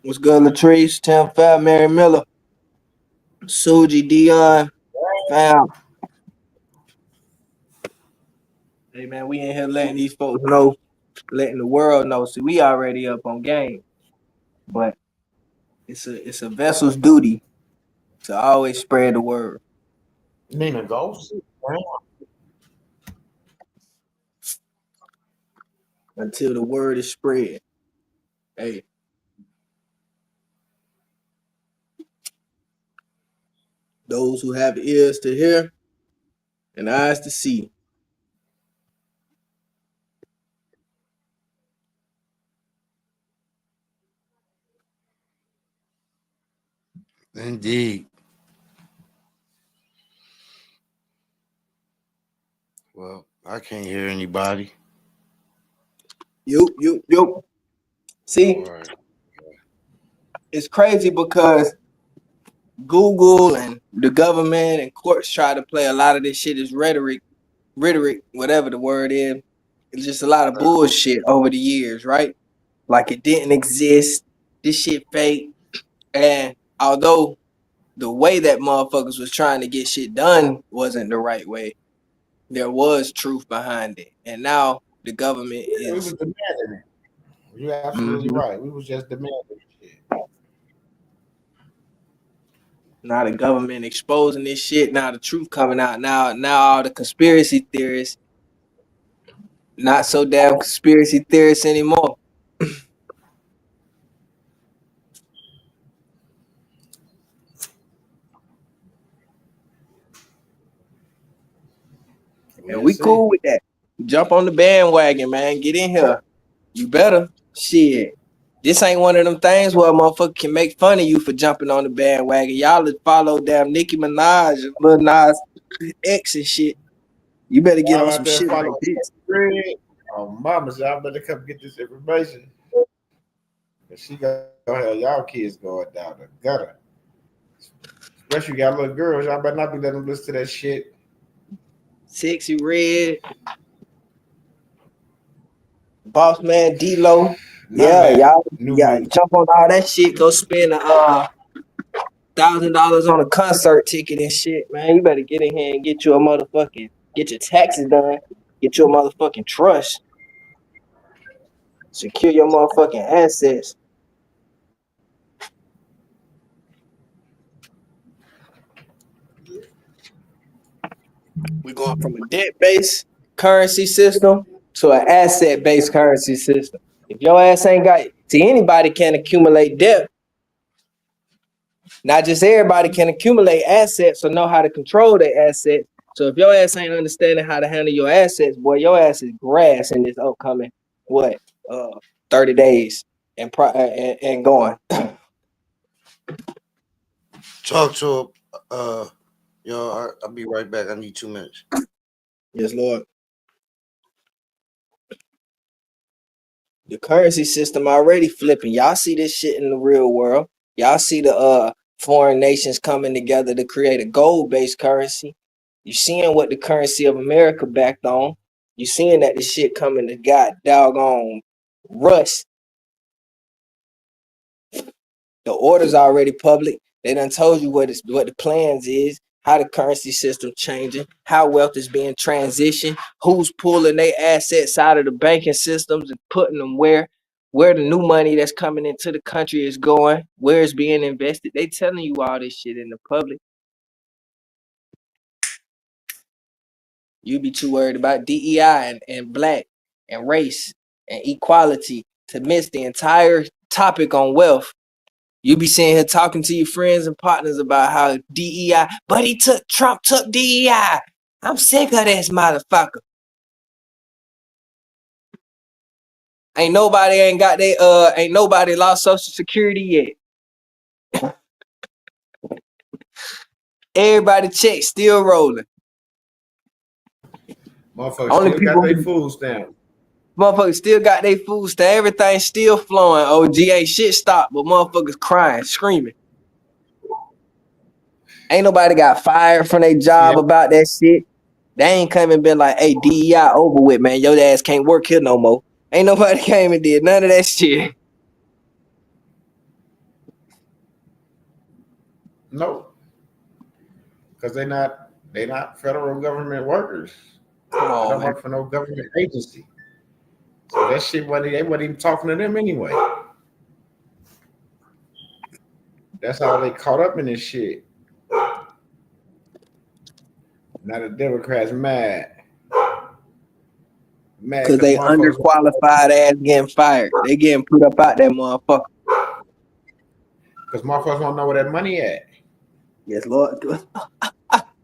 F: What's good, Latrice? Tim Fab, Mary Miller, Suji, Dion, fam. Hey man, we in here letting these folks know, letting the world know. See, we already up on game, but it's a vessel's duty to always spread the word.
C: Nina, go sit down.
F: Until the word is spread. Hey. Those who have ears to hear and eyes to see.
B: Indeed. Well, I can't hear anybody.
F: You. See,
B: All right.
F: it's crazy because Google and the government and courts try to play a lot of this shit as rhetoric, whatever the word is. It's just a lot of bullshit over the years, right? Like it didn't exist. This shit fake. And although the way that motherfuckers was trying to get shit done wasn't the right way, there was truth behind it. And now the government
C: We was
F: is
C: demanding it. You're absolutely right. We was just demanding shit.
F: now the government exposing this shit. Now the truth coming out. Now all the conspiracy theorists, not so damn conspiracy theorists anymore. And we cool with that. Jump on the bandwagon, man. Get in here. You better. Shit. This ain't one of them things where a motherfucker can make fun of you for jumping on the bandwagon. Y'all would follow damn Nicki Minaj and Lil Nas X and shit. You better get on some shit like this.
C: Oh, mama, y'all better come get this information. Cause she gonna have y'all kids going down the gutter. Especially y'all little girls, y'all better not be letting them listen to that shit.
F: Sexy Red, Boss Man D-Lo. Yeah, y'all jump on all that shit. Go spend $1,000 on a concert ticket and shit, man. You better get in here and get your taxes done. Get your motherfucking trust. Secure your motherfucking assets. We're going from a debt-based currency system to an asset-based currency system. If your ass ain't got, see, anybody can accumulate debt. Not just everybody can accumulate assets or know how to control their assets. So if your ass ain't understanding how to handle your assets, boy, your ass is grass in this upcoming 30 days and going.
B: Talk to him. Yo, I'll be right back. I need 2 minutes.
F: Yes, Lord. The currency system already flipping. Y'all see this shit in the real world. Y'all see the foreign nations coming together to create a gold-based currency. You seeing what the currency of America backed on. You seeing that this shit coming to god doggone rust. The order's already public. They done told you what the plans is, how the currency system changing, how wealth is being transitioned, who's pulling their assets out of the banking systems and putting them where the new money that's coming into the country is going, where it's being invested. They telling you all this shit in the public. You be too worried about DEI and black and race and equality to miss the entire topic on wealth. You be sitting here talking to your friends and partners about how DEI, but Trump took DEI. I'm sick of this motherfucker. Ain't nobody lost Social Security yet. Everybody check still rolling.
C: Motherfuckers
F: Only
C: still
F: people
C: got their food stamp.
F: Motherfuckers still got their food stamp. Everything still flowing. OG ain't shit stopped, but motherfuckers crying, screaming. Ain't nobody got fired from their job about that shit. They ain't come and been like, hey, DEI over with, man. Your ass can't work here no more. Ain't nobody came and did none of that shit.
C: Nope. Because they not federal government workers.
F: Come
C: They
F: on,
C: don't
F: man.
C: work for no government agency. So that shit they wasn't even talking to them anyway. That's how they caught up in this shit. Now the Democrats mad.
F: Because they underqualified ass getting fired. They getting put up out that motherfucker.
C: Because motherfuckers don't know where that money at.
F: Yes, Lord.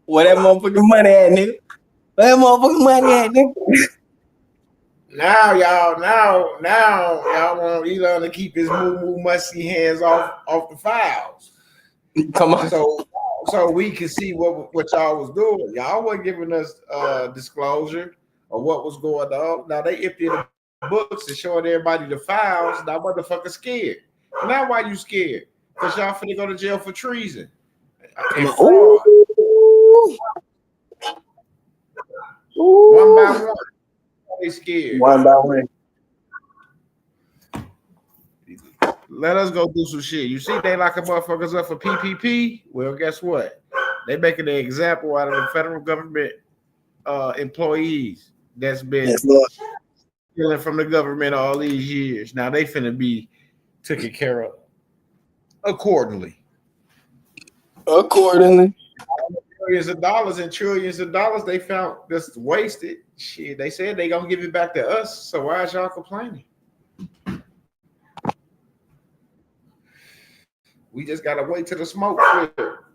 F: Where that motherfucking money at, nigga? Where that motherfucking money at, nigga?
C: Now y'all want Elon to keep his moo musty hands off the files.
F: Come on.
C: So we can see what y'all was doing. Y'all wasn't giving us disclosure of what was going on. Now they emptied the books and showing everybody the files. Now motherfuckers scared. Now why you scared? Because y'all finna go to jail for treason and fraud. One by one. They scared.
F: One by one.
C: Let us go do some shit. You see, they locking motherfuckers up for PPP. Well, guess what? They making an example out of the federal government employees that's been stealing from the government all these years. Now they finna be taken care of accordingly. Millions of dollars and trillions of dollars they found just wasted. Shit, they said they gonna give it back to us. So why is y'all complaining? We just gotta wait till the smoke clear.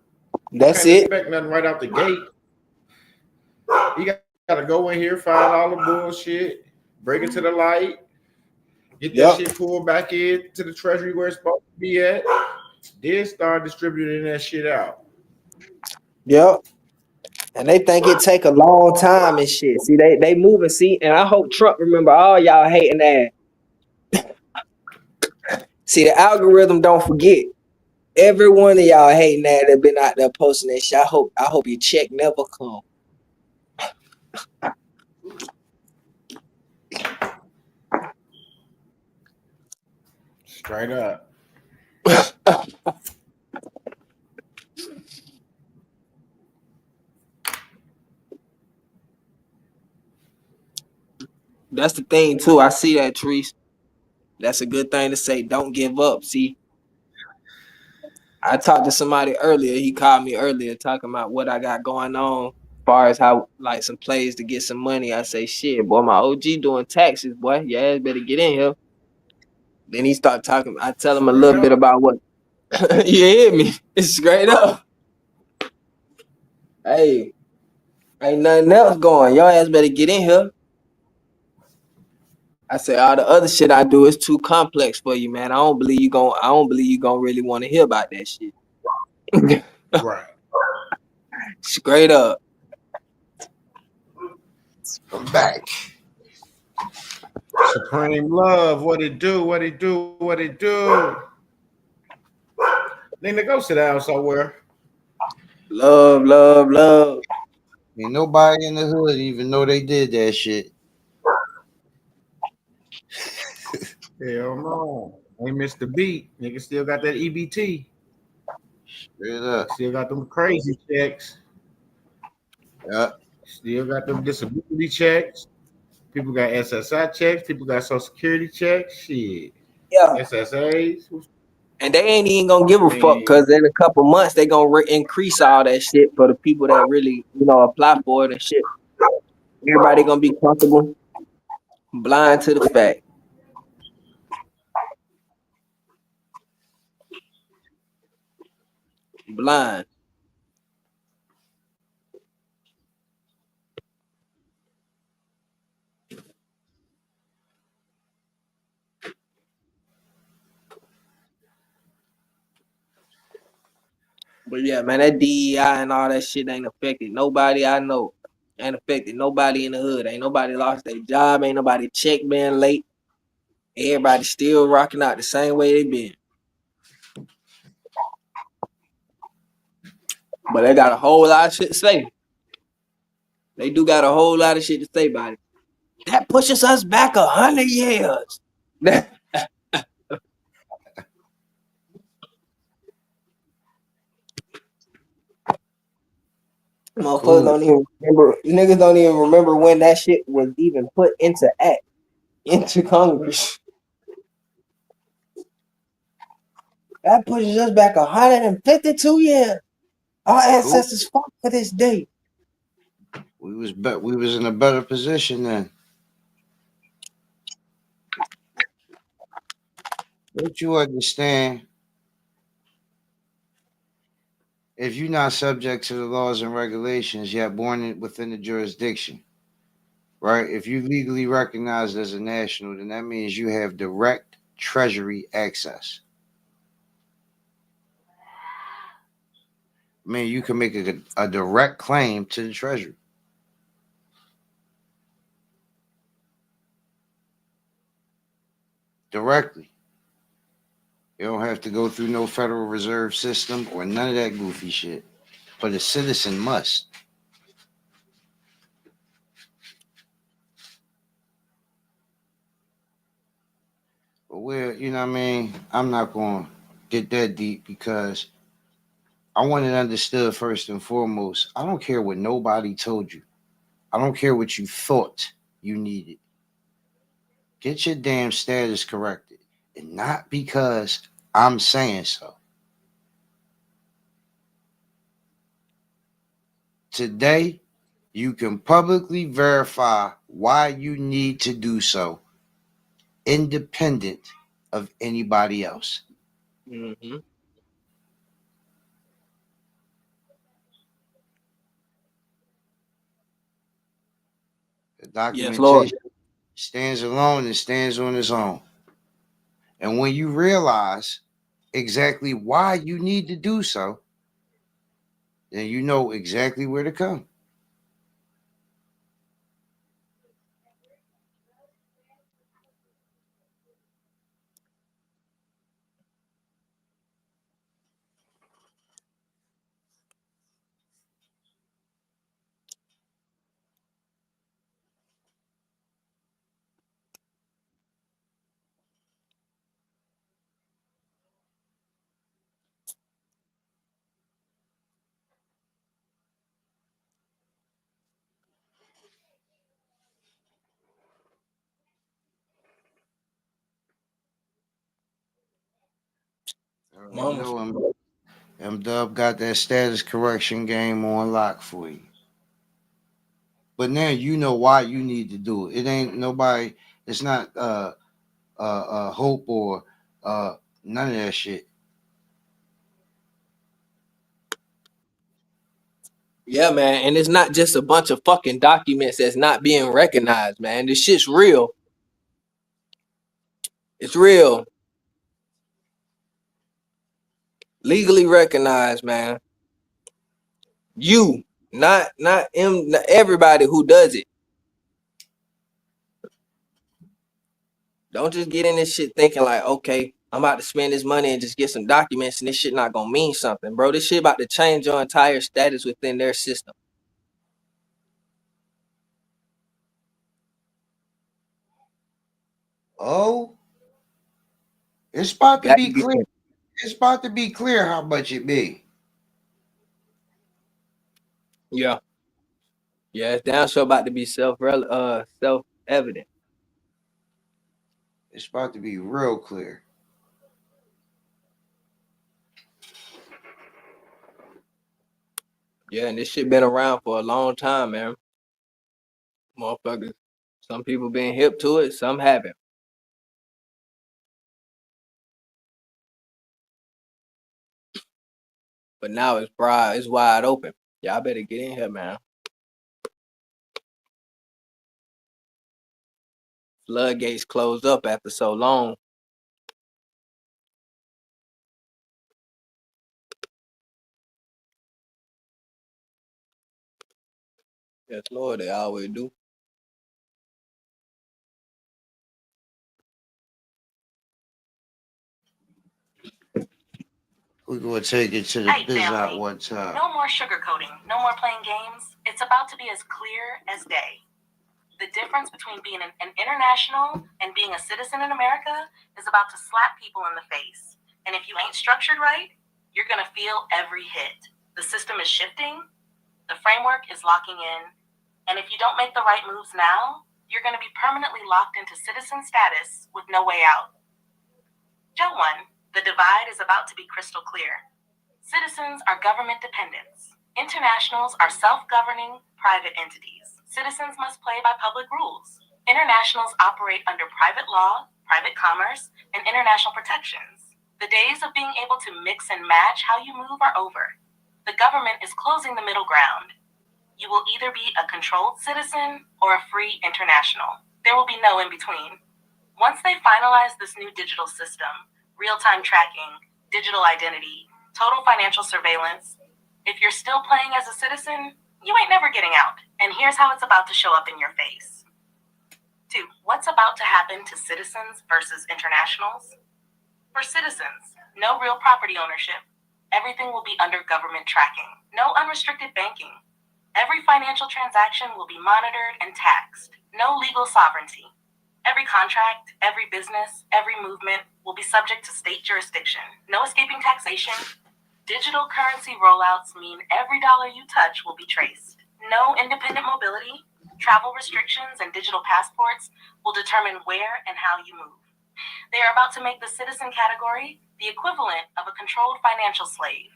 F: That's it.
C: Expect nothing right out the gate. You gotta go in here, find all the bullshit, bring it to the light, get that shit pulled back in to the treasury where it's supposed to be at. Then start distributing that shit out.
F: Yep. And they think it take a long time and shit. See, they moving. See, and I hope Trump remember all y'all hating that. See, the algorithm don't forget. Every one of y'all hating that been out there posting that shit. I hope your check never come.
C: Straight up.
F: That's the thing too. I see that, Trees. That's a good thing to say. Don't give up. See, I talked to somebody earlier. He called me earlier talking about what I got going on as far as how like some plays to get some money. I say, shit, boy, my OG doing taxes, boy. Yeah, better get in here. Then he start talking. I tell him a little bit about what. You hear me? It's straight up. Hey, ain't nothing else going. Your ass better get in here. I say all the other shit I do is too complex for you, man. I don't believe you gonna really want to hear about that shit.
C: Right.
F: Straight up.
C: I'm back. Supreme love. What it do? What it do? What it do? Nigga, go sit down somewhere.
F: Love, love, love.
B: Ain't nobody in the hood even know they did that shit.
C: Hell no. Ain't missed the beat. Nigga still got that EBT.
B: Straight up.
C: Still got them crazy checks.
B: Yeah.
C: Still got them disability checks. People got SSI checks. People got Social Security checks. Shit.
F: Yeah.
C: SSAs.
F: And they ain't even gonna give a fuck because in a couple months they gonna increase all that shit for the people that really, apply for it and shit. Everybody gonna be comfortable, blind to the fact. Blind. But yeah, man, that DEI and all that shit ain't affected nobody I know. Ain't affected nobody in the hood. Ain't nobody lost their job. Ain't nobody check being late. Everybody still rocking out the same way they been. But they got a whole lot of shit to say. They do got a whole lot of shit to say about it. That pushes us back 100 years. Motherfuckers
B: Cool.
F: don't even remember. Niggas don't even remember when that shit was even put into act, into Congress. That pushes us back 152 years. Our ancestors fought for this day.
B: We was in a better position then. Don't you understand? If you're not subject to the laws and regulations, yet within the jurisdiction, right? If you legally recognized as a national, then that means you have direct treasury access. I mean, you can make a direct claim to the treasury. Directly. You don't have to go through no Federal Reserve System or none of that goofy shit. But a citizen must. But you know what I mean? I'm not going to get that deep because I want it understood first and foremost. I don't care what nobody told you. I don't care what you thought you needed. Get your damn status corrected. And not because I'm saying so. Today, you can publicly verify why you need to do so, independent of anybody else.
F: Mm-hmm.
B: The
F: Yes, Lord.
B: documentation stands alone and stands on its own. And when you realize exactly why you need to do so, then you know exactly where to come. You
F: Mama.
B: know, M-Dub got that status correction game on lock for you. But now you know why you need to do it. It ain't nobody, it's not hope or none of that shit.
F: Yeah, man. And it's not just a bunch of fucking documents that's not being recognized, man. This shit's real. It's real. Legally recognized, man. You, not him, not everybody who does it. Don't just get in this shit thinking like, okay, I'm about to spend this money and just get some documents and this shit not gonna mean something, bro. This shit about to change your entire status within their system.
B: Oh, it's about to
F: Got to
B: be
F: get
B: clear. It's about to be clear how much it be.
F: yeah. Yeah, it's down sure about to be self-evident.
B: It's about to be real clear.
F: Yeah, and this shit been around for a long time, man. Motherfuckers. Some people been hip to it, some haven't. But now it's wide open. Y'all better get in here, man. Floodgates closed up after so long. Yes, Lord, they always do.
B: We're gonna take it to the
G: Hey,
B: biz out
G: family.
B: one time.
G: No more sugarcoating. No more playing games. It's about to be as clear as day. The difference between being an international and being a citizen in America is about to slap people in the face. And if you ain't structured right, you're going to feel every hit. The system is shifting. The framework is locking in. And if you don't make the right moves now, you're going to be permanently locked into citizen status with no way out. Joe 1, the divide is about to be crystal clear. Citizens are government dependents. Internationals are self-governing private entities. Citizens must play by public rules. Internationals operate under private law, private commerce, and international protections. The days of being able to mix and match how you move are over. The government is closing the middle ground. You will either be a controlled citizen or a free international. There will be no in between. Once they finalize this new digital system, real-time tracking, digital identity, total financial surveillance, if you're still playing as a citizen, you ain't never getting out. And here's how it's about to show up in your face. 2, what's about to happen to citizens versus internationals? For citizens, no real property ownership. Everything will be under government tracking. No unrestricted banking. Every financial transaction will be monitored and taxed. No legal sovereignty. Every contract, every business, every movement will be subject to state jurisdiction. No escaping taxation. Digital currency rollouts mean every dollar you touch will be traced. No independent mobility. Travel restrictions and digital passports will determine where and how you move. They are about to make the citizen category the equivalent of a controlled financial slave.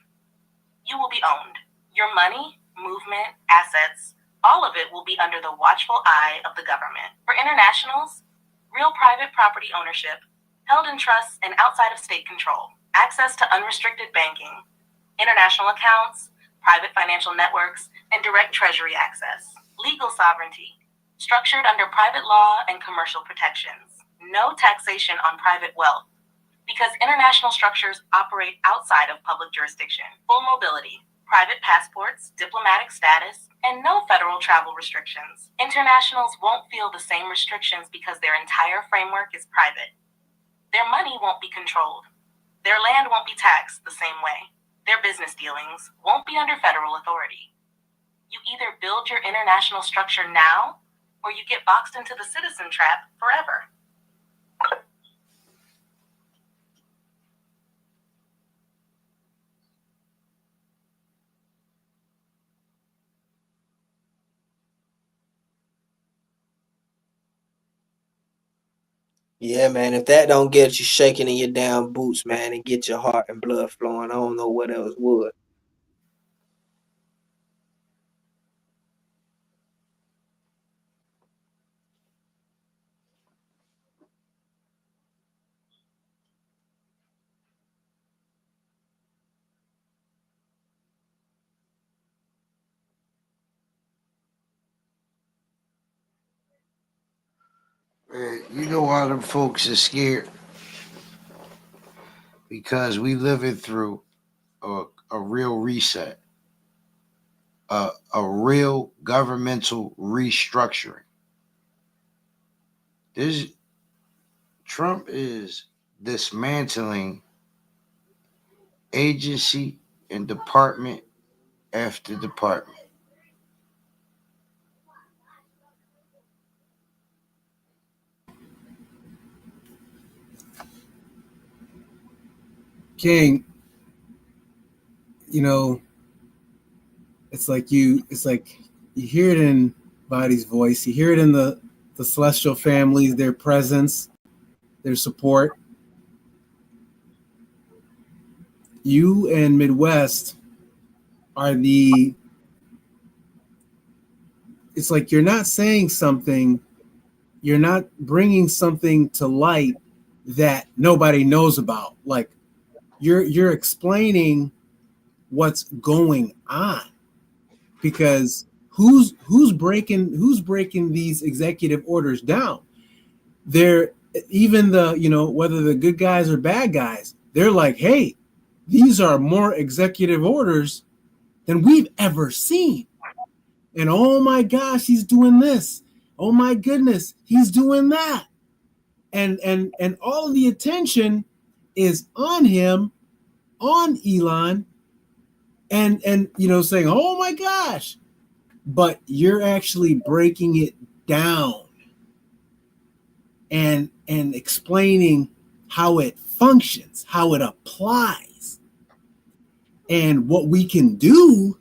G: You will be owned. Your money, movement, assets, all of it will be under the watchful eye of the government. For internationals, real private property ownership, held in trusts and outside of state control, access to unrestricted banking, international accounts, private financial networks, and direct treasury access. Legal sovereignty, structured under private law and commercial protections. No taxation on private wealth, because international structures operate outside of public jurisdiction. Full mobility, private passports, diplomatic status, and no federal travel restrictions. Internationals won't feel the same restrictions because their entire framework is private. Their money won't be controlled. Their land won't be taxed the same way. Their business dealings won't be under federal authority. You either build your international structure now, or you get boxed into the citizen trap forever.
F: Yeah, man. If that don't get you shaking in your damn boots, man, and get your heart and blood flowing, I don't know what else would.
B: Man, you know why them folks are scared? Because we living through a real reset, a real governmental restructuring. This Trump is dismantling agency and department after department.
D: King, you know, it's like you hear it in Body's voice, you hear it in the celestial families, their presence, their support. You and Midwest are it's like you're not saying something, you're not bringing something to light that nobody knows about. Like you're explaining what's going on, because who's breaking these executive orders down? They're even whether the good guys or bad guys, they're like, hey, these are more executive orders than we've ever seen. And oh my gosh, he's doing this. Oh my goodness, he's doing that. And all of the attention is on him, on Elon, and saying, oh my gosh. But you're actually breaking it down and explaining how it functions, how it applies, and what we can do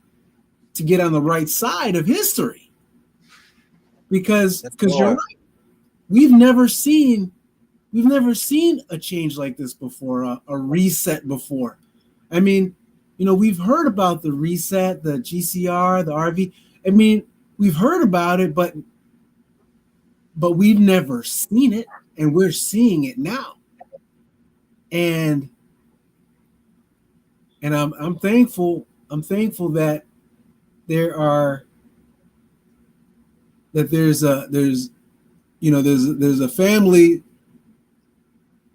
D: to get on the right side of history. Because you're right. We've never seen a change like this before, a reset before. I mean, we've heard about the reset, the GCR, the RV. I mean, we've heard about it, but we've never seen it, and we're seeing it now. And I'm thankful. I'm thankful that there's a family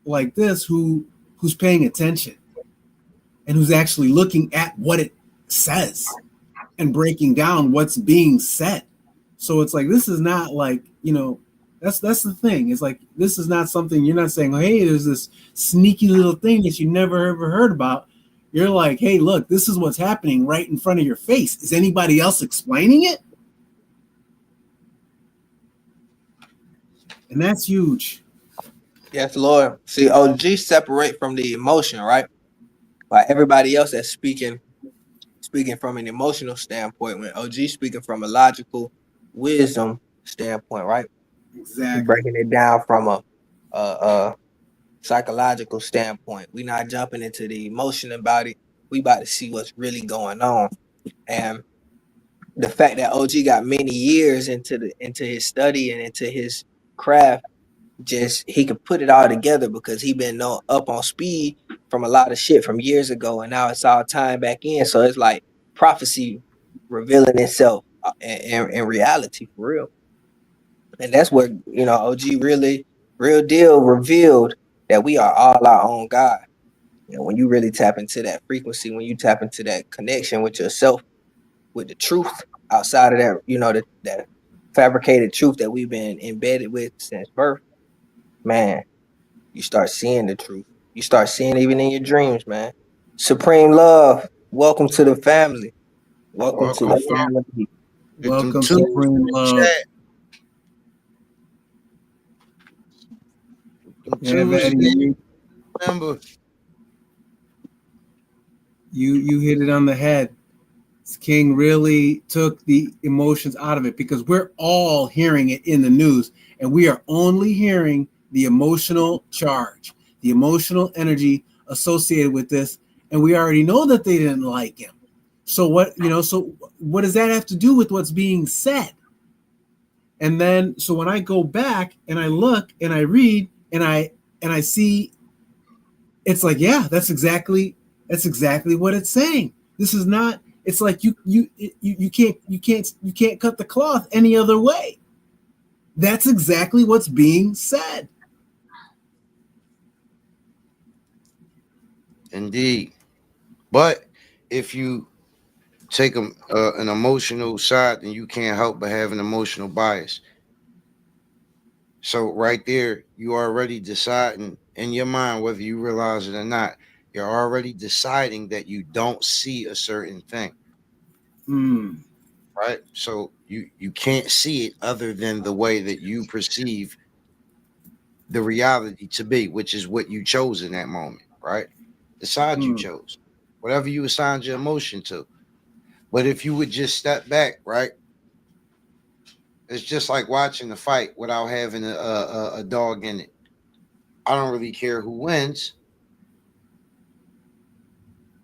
D: like this who's paying attention and who's actually looking at what it says and breaking down what's being said. So it's like, this is not like, that's the thing. It's like, this is not something you're not saying, hey, there's this sneaky little thing that you never ever heard about. You're like, hey, look, this is what's happening right in front of your face. Is anybody else explaining it? And that's huge.
F: Yes, Lord. See, OG separate from the emotion, right? Like everybody else that's speaking from an emotional standpoint, when OG speaking from a logical wisdom standpoint, right?
D: Exactly.
F: Breaking it down from a psychological standpoint. We're not jumping into the emotion about it. We about to see what's really going on. And the fact that OG got many years into his study and into his craft, just he could put it all together because he been up on speed from a lot of shit from years ago, and now it's all tying back in. So it's like prophecy revealing itself in reality for real. And that's where OG really real deal revealed that we are all our own God. When you really tap into that frequency, when you tap into that connection with yourself, with the truth outside of that, that fabricated truth that we've been embedded with since birth, man, you start seeing the truth. You start seeing even in your dreams, man. Supreme Love, welcome to the family. Welcome to the family.
D: Welcome, Supreme Love. Yeah,
B: remember,
D: you hit it on the head. King really took the emotions out of it, because we're all hearing it in the news, and we are only hearing the emotional charge, the emotional energy associated with this, and we already know that they didn't like him. So what does that have to do with what's being said? And then, so when I go back and I look and I read and I see, it's like, yeah, that's exactly what it's saying. This is not. It's like you can't cut the cloth any other way. That's exactly what's being said.
B: Indeed. But if you take an emotional side, then you can't help but have an emotional bias. So right there, you are already deciding in your mind, whether you realize it or not, you're already deciding that you don't see a certain thing. Right? So you can't see it other than the way that you perceive the reality to be, which is what you chose in that moment, right? The side you chose, whatever you assigned your emotion to. But if you would just step back, right? It's just like watching the fight without having a dog in it. I don't really care who wins,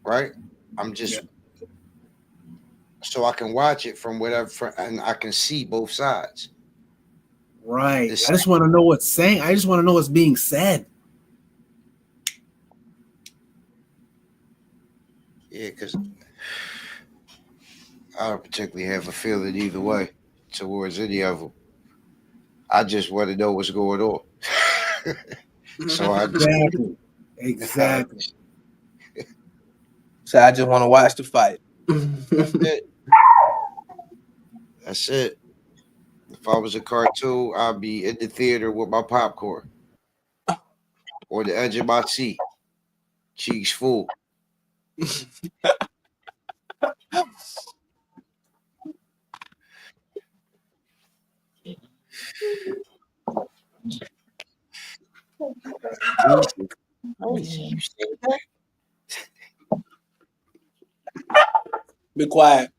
B: right? I'm just so I can watch it from whatever, and I can see both sides.
D: Right. I just want to know what's saying. I just want to know what's being said.
B: Yeah, because I don't particularly have a feeling either way towards any of them. I just want to know what's going on. So I
D: exactly.
F: So I just want to watch the fight.
B: That's it. If I was a cartoon, I'd be in the theater with my popcorn or the edge of my seat, cheeks full. Jesus, crazy. You see that?
F: Be quiet.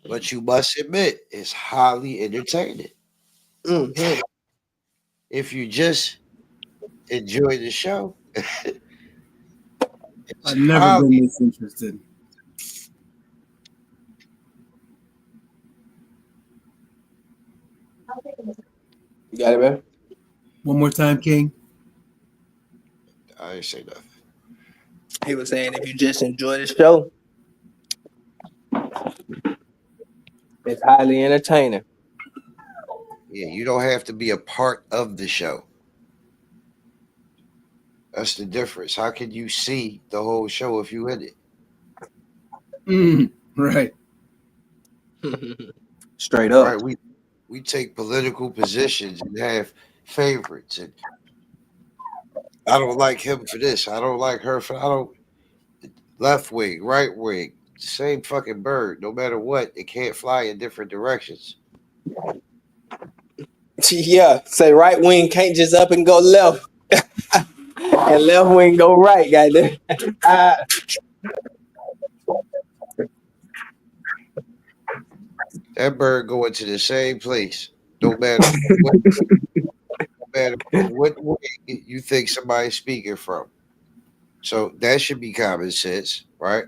B: But you must admit, it's highly entertaining.
F: Mhm.
B: If you just enjoy the show, it's
D: I've never
B: highly.
D: been this interested.
F: You got it, man.
D: One more time, King.
B: I didn't say nothing.
F: He was saying if you just enjoy the show, it's highly entertaining.
B: Yeah, you don't have to be a part of the show. That's the difference. How can you see the whole show if you in it?
D: Right.
F: Straight up.
B: Right? We take political positions and have favorites, and I don't like him for this. I don't like her for. I don't left wing, right wing, same fucking bird. No matter what, it can't fly in different directions.
F: Yeah, say right wing can't just up and go left, and left wing go right, goddamn.
B: That bird going to the same place. No matter what, no matter what way you think somebody's speaking from. So that should be common sense, right?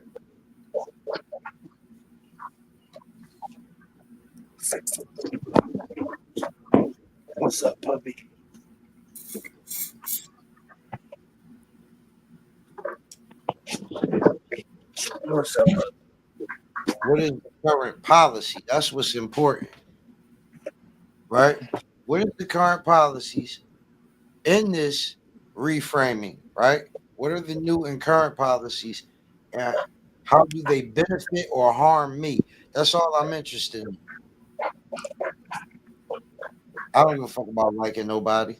F: What's up, puppy? What's up, puppy?
B: What is the current policy? That's what's important, right? What is the current policies in this reframing, right? What are the new and current policies? And how do they benefit or harm me? That's all I'm interested in. I don't give a fuck about liking nobody.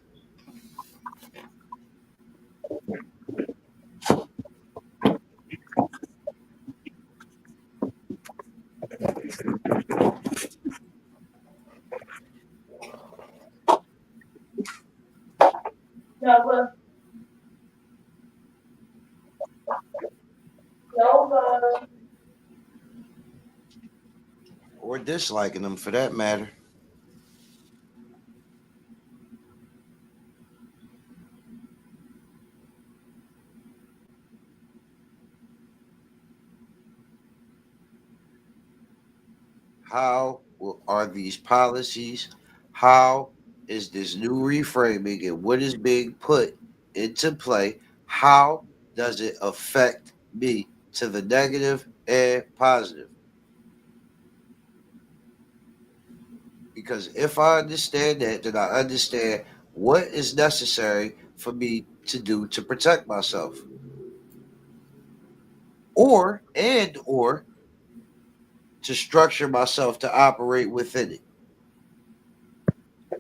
B: Or disliking them for that matter. How are these policies? How is this new reframing and what is being put into play? How does it affect me to the negative and positive? Because if I understand that, then I understand what is necessary for me to do to protect myself. Or to structure myself to operate within it.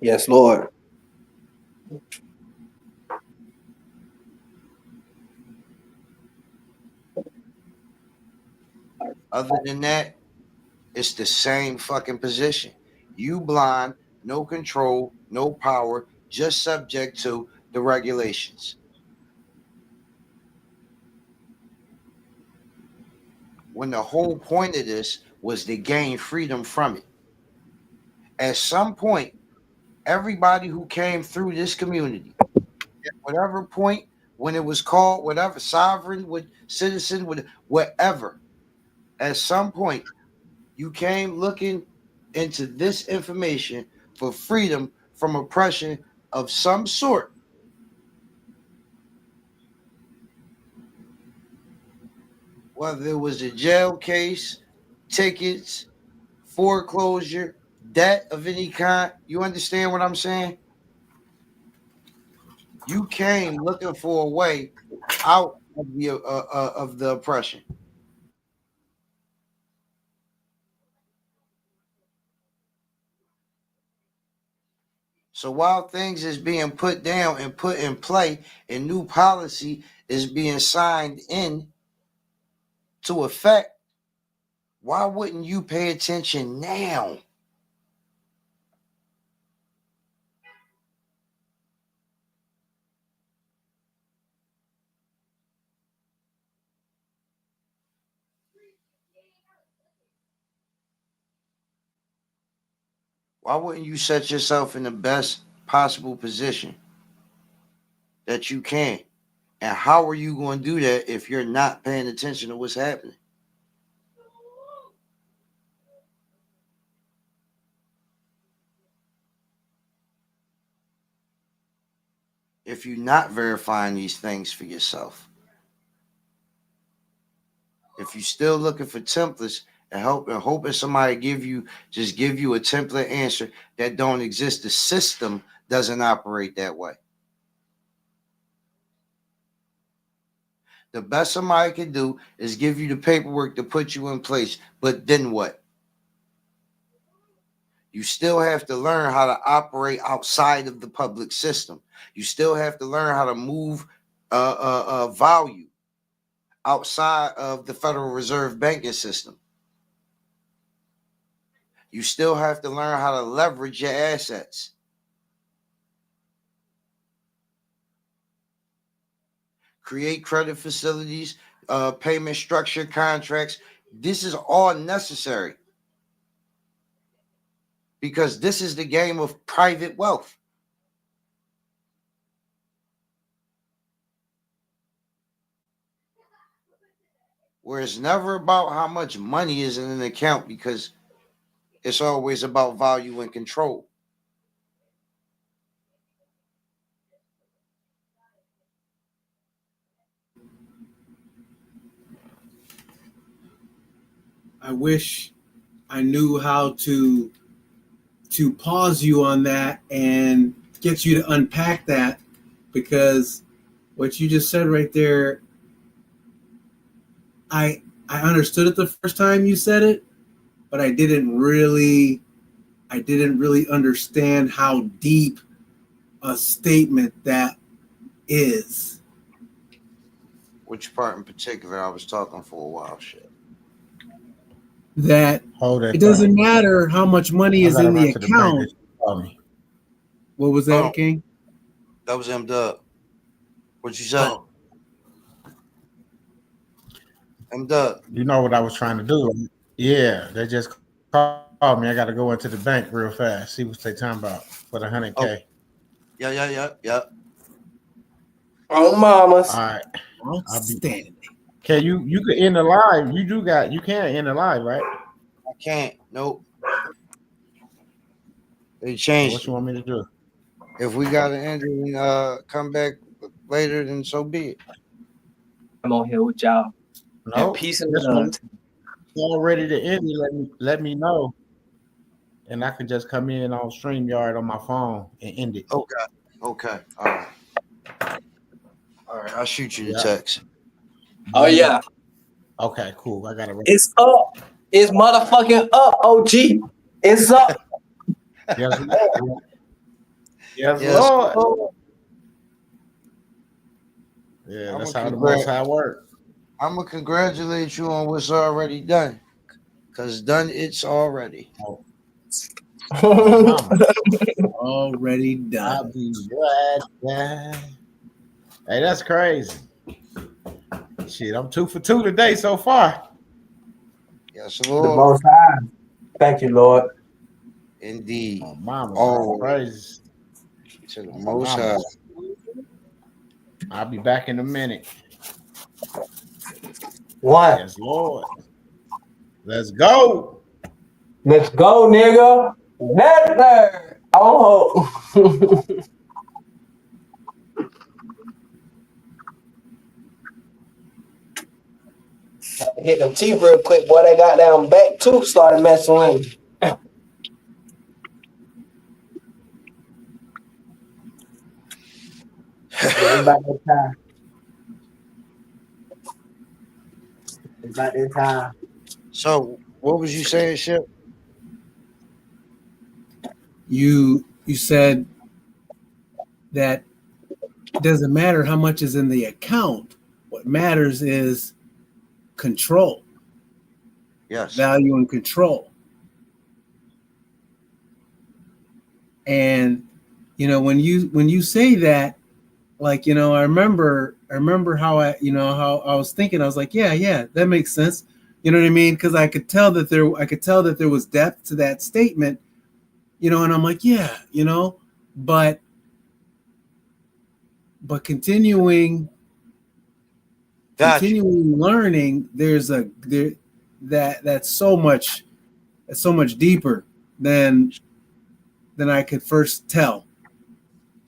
F: Yes, Lord.
B: Other than that, it's the same fucking position. You blind, no control, no power, just subject to the regulations. When the whole point of this was to gain freedom from it. At some point, everybody who came through this community, at whatever point, when it was called whatever, sovereign, with citizen, with whatever, at some point, you came looking into this information for freedom from oppression of some sort. Whether it was a jail case, tickets, foreclosure, debt of any kind. You understand what I'm saying? You came looking for a way out of the oppression. So while things is being put down and put in play and new policy is being signed in to effect, why wouldn't you pay attention now? Why wouldn't you set yourself in the best possible position that you can? And how are you going to do that if you're not paying attention to what's happening? If you're not verifying these things for yourself, if you're still looking for templates and hoping somebody give you a template answer that don't exist, the system doesn't operate that way. The best somebody can do is give you the paperwork to put you in place, but then what? You still have to learn how to operate outside of the public system. You still have to learn how to move value outside of the Federal Reserve banking system. You still have to learn how to leverage your assets. Create credit facilities, payment structure contracts. This is all necessary because this is the game of private wealth. Where it's never about how much money is in an account because it's always about value and control.
D: I wish I knew how to pause you on that and get you to unpack that, because what you just said right there, I understood it the first time you said it, but I didn't really understand how deep a statement that is.
B: Which part in particular? I was talking for a while, shit.
D: That it doesn't matter how much money is in the account. What was that, King?
B: That was M-Dub. What you said? M-Dub.
C: You know what I was trying to do? Yeah, they just called me. I got to go into the bank real fast. See what they talking about for the 100K.
B: Oh. Yeah.
F: Oh, mamas.
C: All right.
D: Outstanding.
C: Can you can end the live? You can't end the live, right?
B: I can't. Nope. They changed.
C: What you want me to do?
B: If we got to end it and come back later, then so be it.
F: I'm on here with y'all.
C: No,
F: Peace and love.
C: All ready to end it. Let me know, and I can just come in on StreamYard on my phone and end it.
B: Okay. All right. I'll shoot you the text.
F: Oh yeah.
C: Okay, cool. I got it.
F: It's up. It's motherfucking up, OG. It's up.
C: Yes, Lord. Yes, Lord. Yeah, that's how the Most High works.
B: I'm gonna congratulate you on what's already done, cause done it's already.
D: Already done.
C: I'll be right back. Hey, that's crazy. Shit, I'm 2 for 2 today so far.
B: Yes,
F: The
B: Lord.
F: Most High. Thank you, Lord.
B: Indeed.
C: Oh, mama,
B: Oh,
C: crazy.
B: To the Most High.
C: I'll be back in a minute.
F: One.
C: Yes, Lord. Let's go.
F: Let's go, nigga. Never. Oh. Hit them teeth real quick, boy. They got down back too. Started messing with me. About that time. About that time.
B: So, what was you saying, Ship?
D: You said that it doesn't matter how much is in the account. What matters is control,
B: Yes.
D: value and control. And when you say that, like, I remember how I was thinking. I was like, yeah, that makes sense. You know what I mean? Because I could tell that there was depth to that statement. And I'm like, yeah, but continuing learning, that's so much deeper than I could first tell.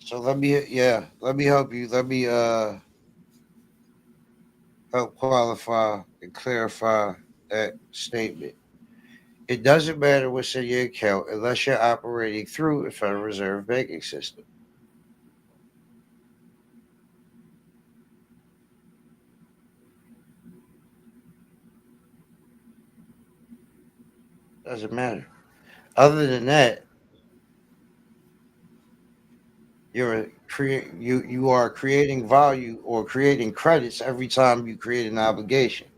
B: So let me help you. Let me help qualify and clarify that statement. It doesn't matter what's in your account unless you're operating through a Federal Reserve banking system. Doesn't matter. Other than that, you are creating value or creating credits every time you create an obligation.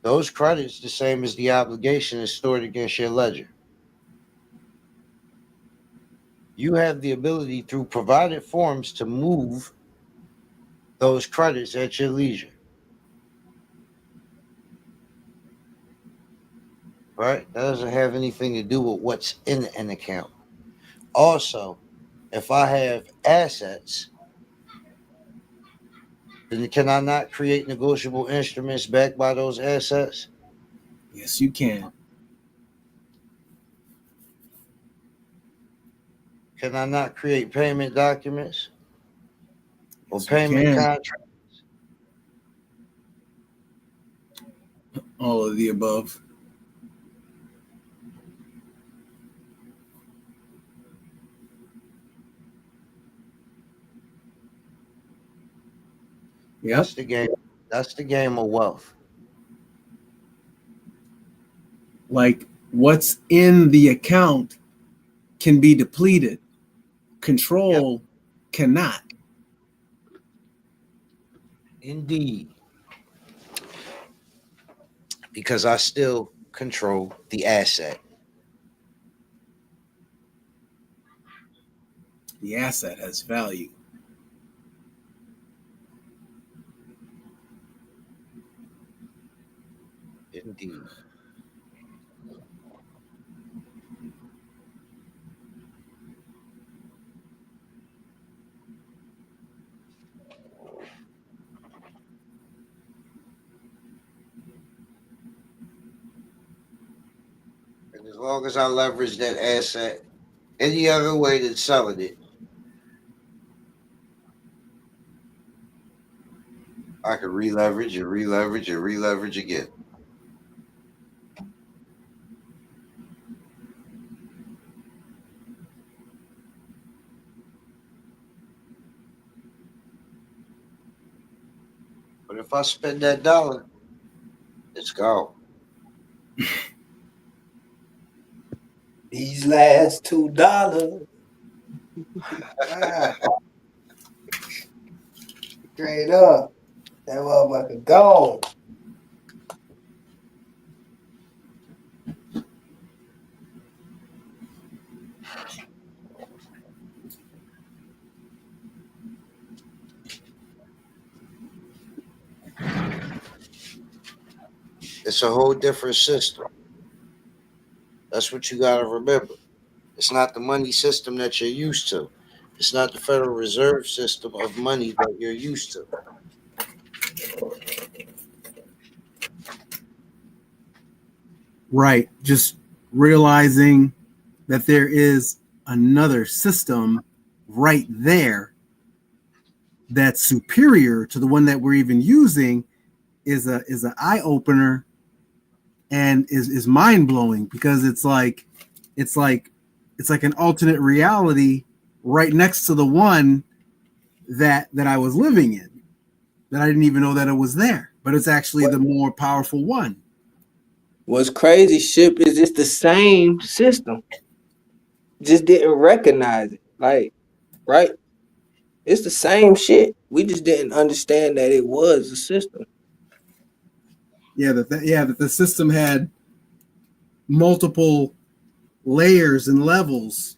B: Those credits, the same as the obligation, is stored against your ledger. You have the ability through provided forms to move those credits at your leisure. Right? That doesn't have anything to do with what's in an account. Also, if I have assets, then can I not create negotiable instruments backed by those assets?
D: Yes, you can.
B: Can I not create payment documents or
D: Yes, you
B: payment
D: can.
B: contracts?
D: All of the above. Yep.
B: That's the game. That's the game of wealth.
D: Like, what's in the account can be depleted. Control cannot.
B: Indeed. Because I still control the asset.
D: The asset has value.
B: Indeed. And as long as I leverage that asset any other way than selling it, I can re-leverage and re-leverage and re-leverage again. But if I spend that dollar, it's gone.
F: These last $2. Straight up. That motherfucker gone.
B: It's a whole different system. That's what you got to remember. It's not the money system that you're used to. It's not the Federal Reserve system of money that you're used to.
D: Right. Just realizing that there is another system right there that's superior to the one that we're even using is an eye opener and is mind blowing, because it's like an alternate reality right next to the one that I was living in, that I didn't even know that it was there, but it's actually the more powerful one.
F: What's crazy, Ship, is it's the same system. Just didn't recognize it. Like right? It's the same shit. We just didn't understand that it was a system.
D: That the system had multiple layers and levels.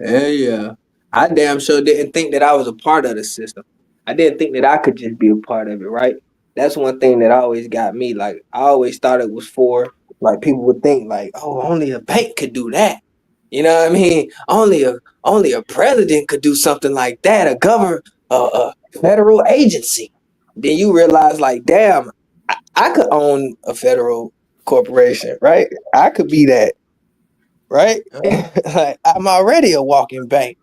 F: Yeah. I damn sure didn't think that I was a part of the system. I didn't think that I could just be a part of it, right? That's one thing that always got me. Like, I always thought it was for, like, people would think like, oh, only a bank could do that. You know what I mean? Only a president could do something like that. A federal agency. Then you realize, like, damn, I could own a federal corporation, right? I could be that, right? Like, I'm already a walking bank.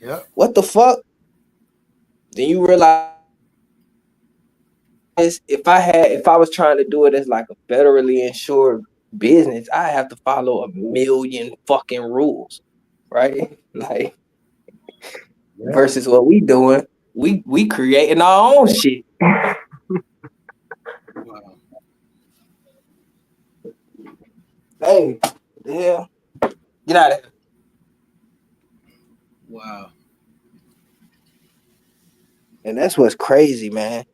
B: Yep.
F: What the fuck? Then you realize if I was trying to do it as like a federally insured business, I have to follow a million fucking rules, right? Like versus what we doing, we creating our own shit. Hey, yeah, get out of here.
D: Wow.
F: And that's what's crazy, man.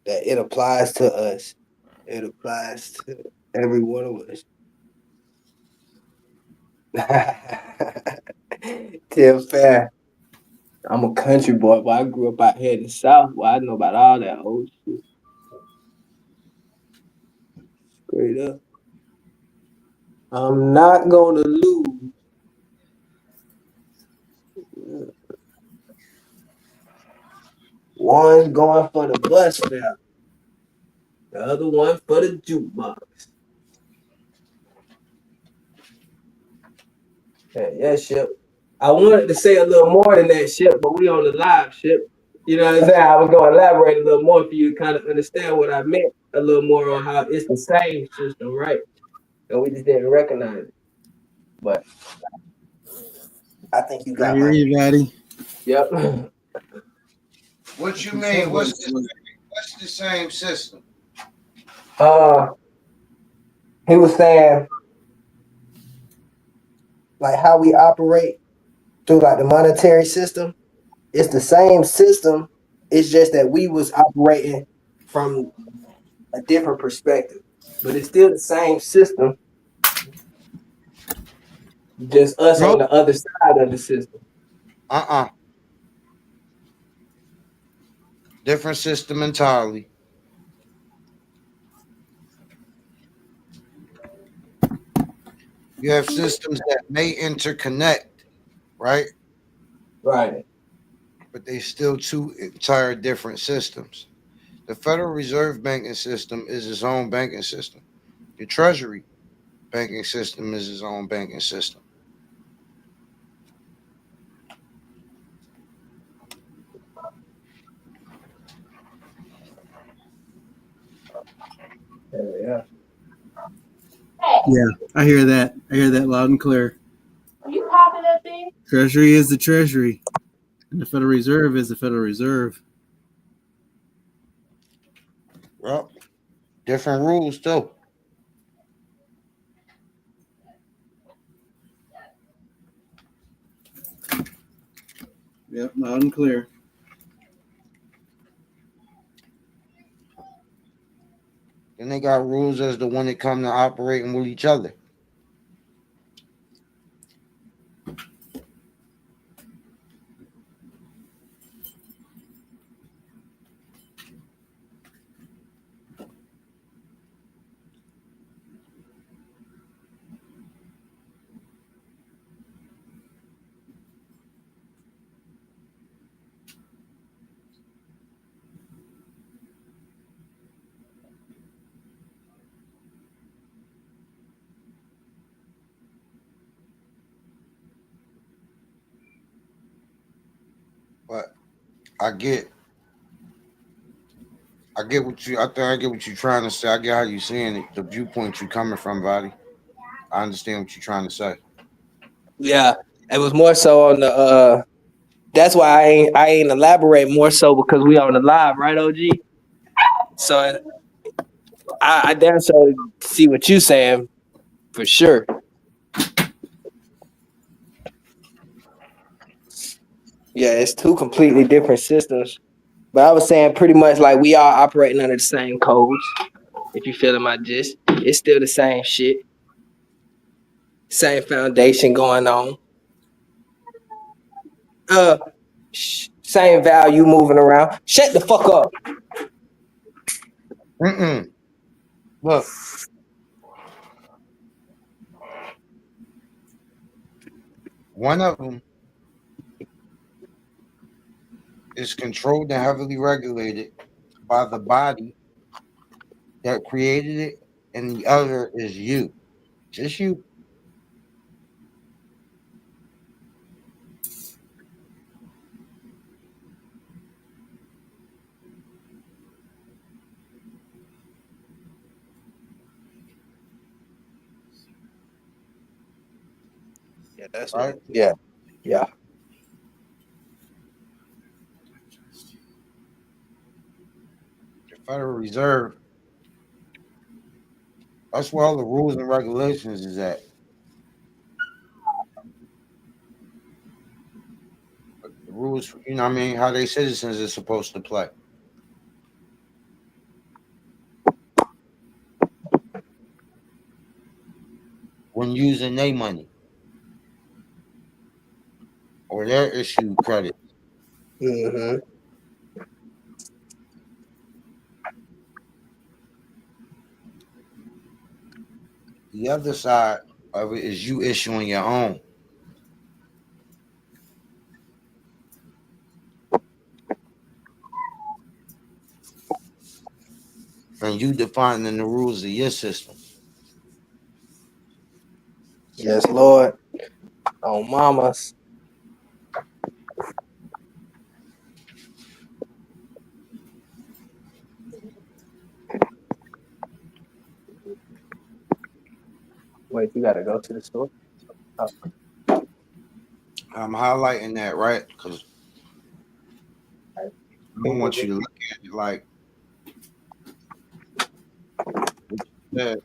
F: That it applies to us. It applies to every one of us. Tim Fair. I'm a country boy, but I grew up out here in the South. Well, I know about all that old shit. Straight up. I'm not gonna lose. One's going for the bus fare. The other one for the jukebox. Yeah, Ship. I wanted to say a little more than that, Ship, but we on the live, Ship. You know what I'm saying? I was going to elaborate a little more for you to kind of understand what I meant a little more on how it's the same system, right? And we just didn't recognize it. But I think you got
D: I hear you, Daddy.
F: Yep.
B: What you mean? What's the same system?
F: He was saying like how we operate through like the monetary system. It's the same system. It's just that we was operating from a different perspective, but it's still the same system. Just us on the other side of the system.
B: Different system entirely. You have systems that may interconnect, right?
F: Right.
B: But they still two entire different systems. The Federal Reserve banking system is its own banking system. The Treasury banking system is its own banking system.
F: Yeah.
D: Yeah, I hear that. I hear that loud and clear.
G: Are you popping that thing?
D: Treasury is the Treasury, and the Federal Reserve is the Federal Reserve.
B: Well, different rules too.
D: Yep, loud and clear.
B: Then they got rules as the one that come to operating with each other. But I get what you. I think I get what you're trying to say. I get how you're seeing it, the viewpoint you're coming from, Body. I understand what you're trying to say.
F: Yeah, it was more so on the. That's why I ain't elaborate more so because we on the live, right, OG? So I damn sure see what you saying for sure. Yeah, it's two completely different systems. But I was saying pretty much like we all operating under the same codes. If you feeling my gist, it's still the same shit, same foundation going on. Same value moving around. Shut the fuck up.
B: Look, one of them is controlled and heavily regulated by the body that created it, and the other is you. Just you.
F: Yeah, that's
B: Right?
F: Yeah.
B: The Federal Reserve. That's where all the rules and regulations is at. The rules, you know what I mean, how they citizens are supposed to play. When using their money or their issued credit.
F: Mm-hmm.
B: The other side of it is you issuing your own. And you defining the rules of your system.
F: Yes, Lord. Oh, mamas. Wait, you gotta go to the store? Oh.
B: I'm highlighting that, right? Because I don't want you to look at it like that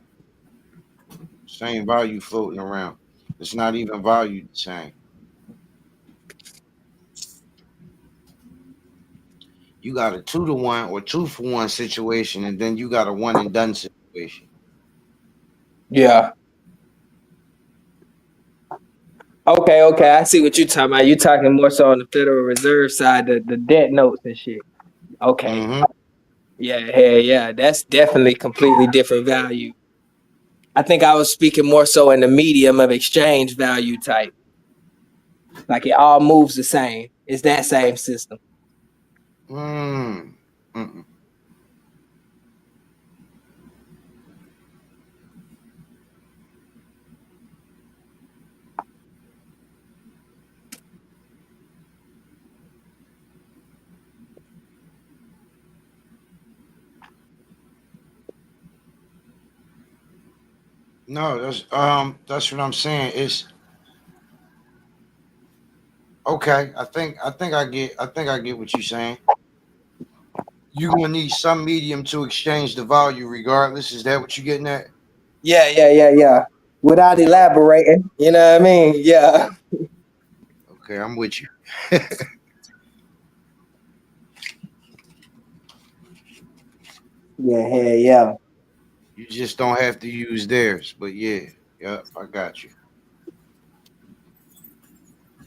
B: same value floating around. It's not even valued the same. You got a 2-to-1 or 2-for-1 situation, and then you got a one and done situation.
F: Yeah. Okay. I see what you're talking about. You're talking more so on the Federal Reserve side, the debt notes and shit. Okay.
B: Mm-hmm.
F: Yeah. That's definitely completely different value. I think I was speaking more so in the medium of exchange value type. Like it all moves the same. It's that same system.
B: Mm-mm. No, that's what I'm saying. It's okay. I think I get what you're saying. You're gonna need some medium to exchange the value regardless. Is that what you're getting at?
F: Yeah. Without elaborating, you know what I mean? Yeah.
B: Okay, I'm with you.
F: Yeah.
B: You just don't have to use theirs, but yeah, I got you.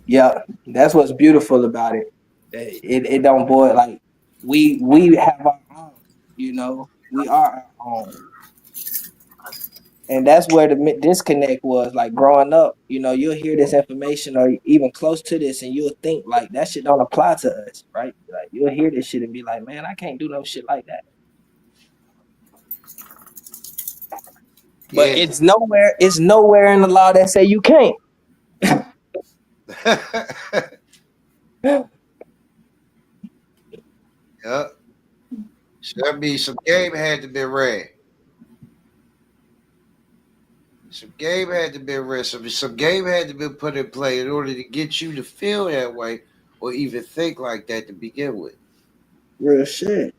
F: Yeah. That's what's beautiful about it. It don't boil like we have our own, you know. We are our own. And that's where the disconnect was. Like growing up, you know, you'll hear this information or even close to this, and you'll think like that shit don't apply to us, right? Like you'll hear this shit and be like, man, I can't do no shit like that. But
B: Yeah.
F: it's nowhere in the law that say you can't.
B: Yep. So that means some game had to be read. Some game had to be read. Some game had to be put in play in order to get you to feel that way or even think like that to begin with.
F: Real shit.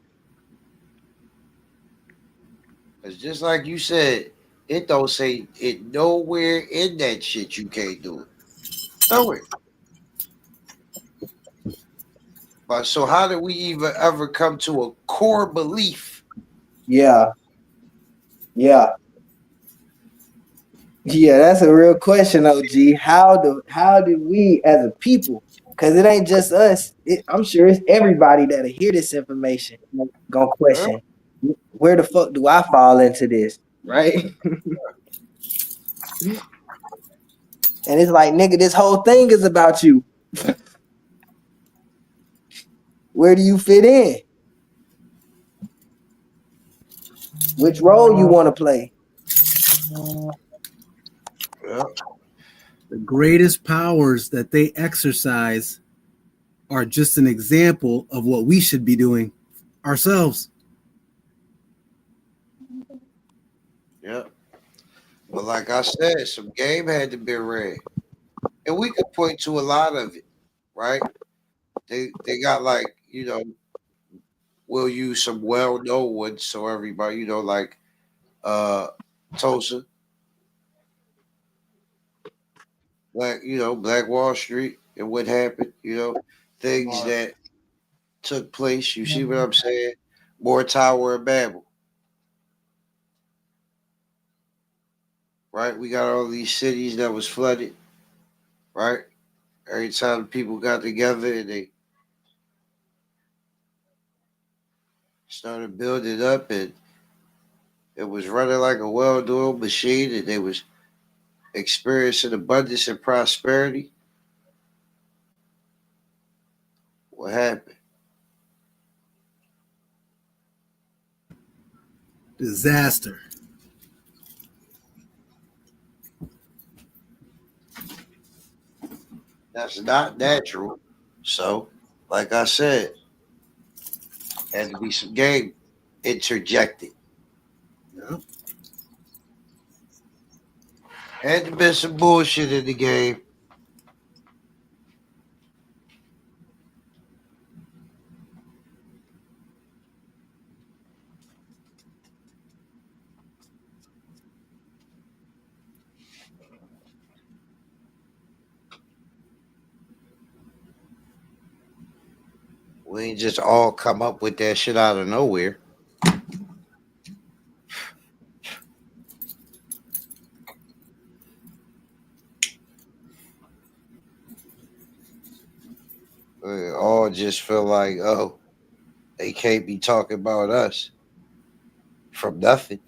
B: Because just like you said, it don't say it nowhere in that shit you can't do it. Nowhere. But so how did we even ever come to a core belief?
F: Yeah. Yeah. Yeah, that's a real question, OG. How did we as a people, because it ain't just us, I'm sure it's everybody that'll hear this information gonna question, where the fuck do I fall into this? Right? And it's like, nigga, this whole thing is about you. Where do you fit in? Which role you want to play?
B: Yeah.
D: The greatest powers that they exercise are just an example of what we should be doing ourselves.
B: Yeah. But like I said, some game had to be read. And we could point to a lot of it, right? They got like, we'll use some well-known ones so everybody, like Tulsa, Black Wall Street and what happened, things that took place. You see what I'm saying? More Tower of Babel. Right? We got all these cities that was flooded, right? Every time people got together and they started building up and it was running like a well-oiled machine and they was experiencing abundance and prosperity. What happened?
D: Disaster.
B: That's not natural. So, like I said, had to be some game interjected.
D: Yeah.
B: Had to be some bullshit in the game. We ain't just all come up with that shit out of nowhere. We all just feel like, oh, they can't be talking about us from nothing.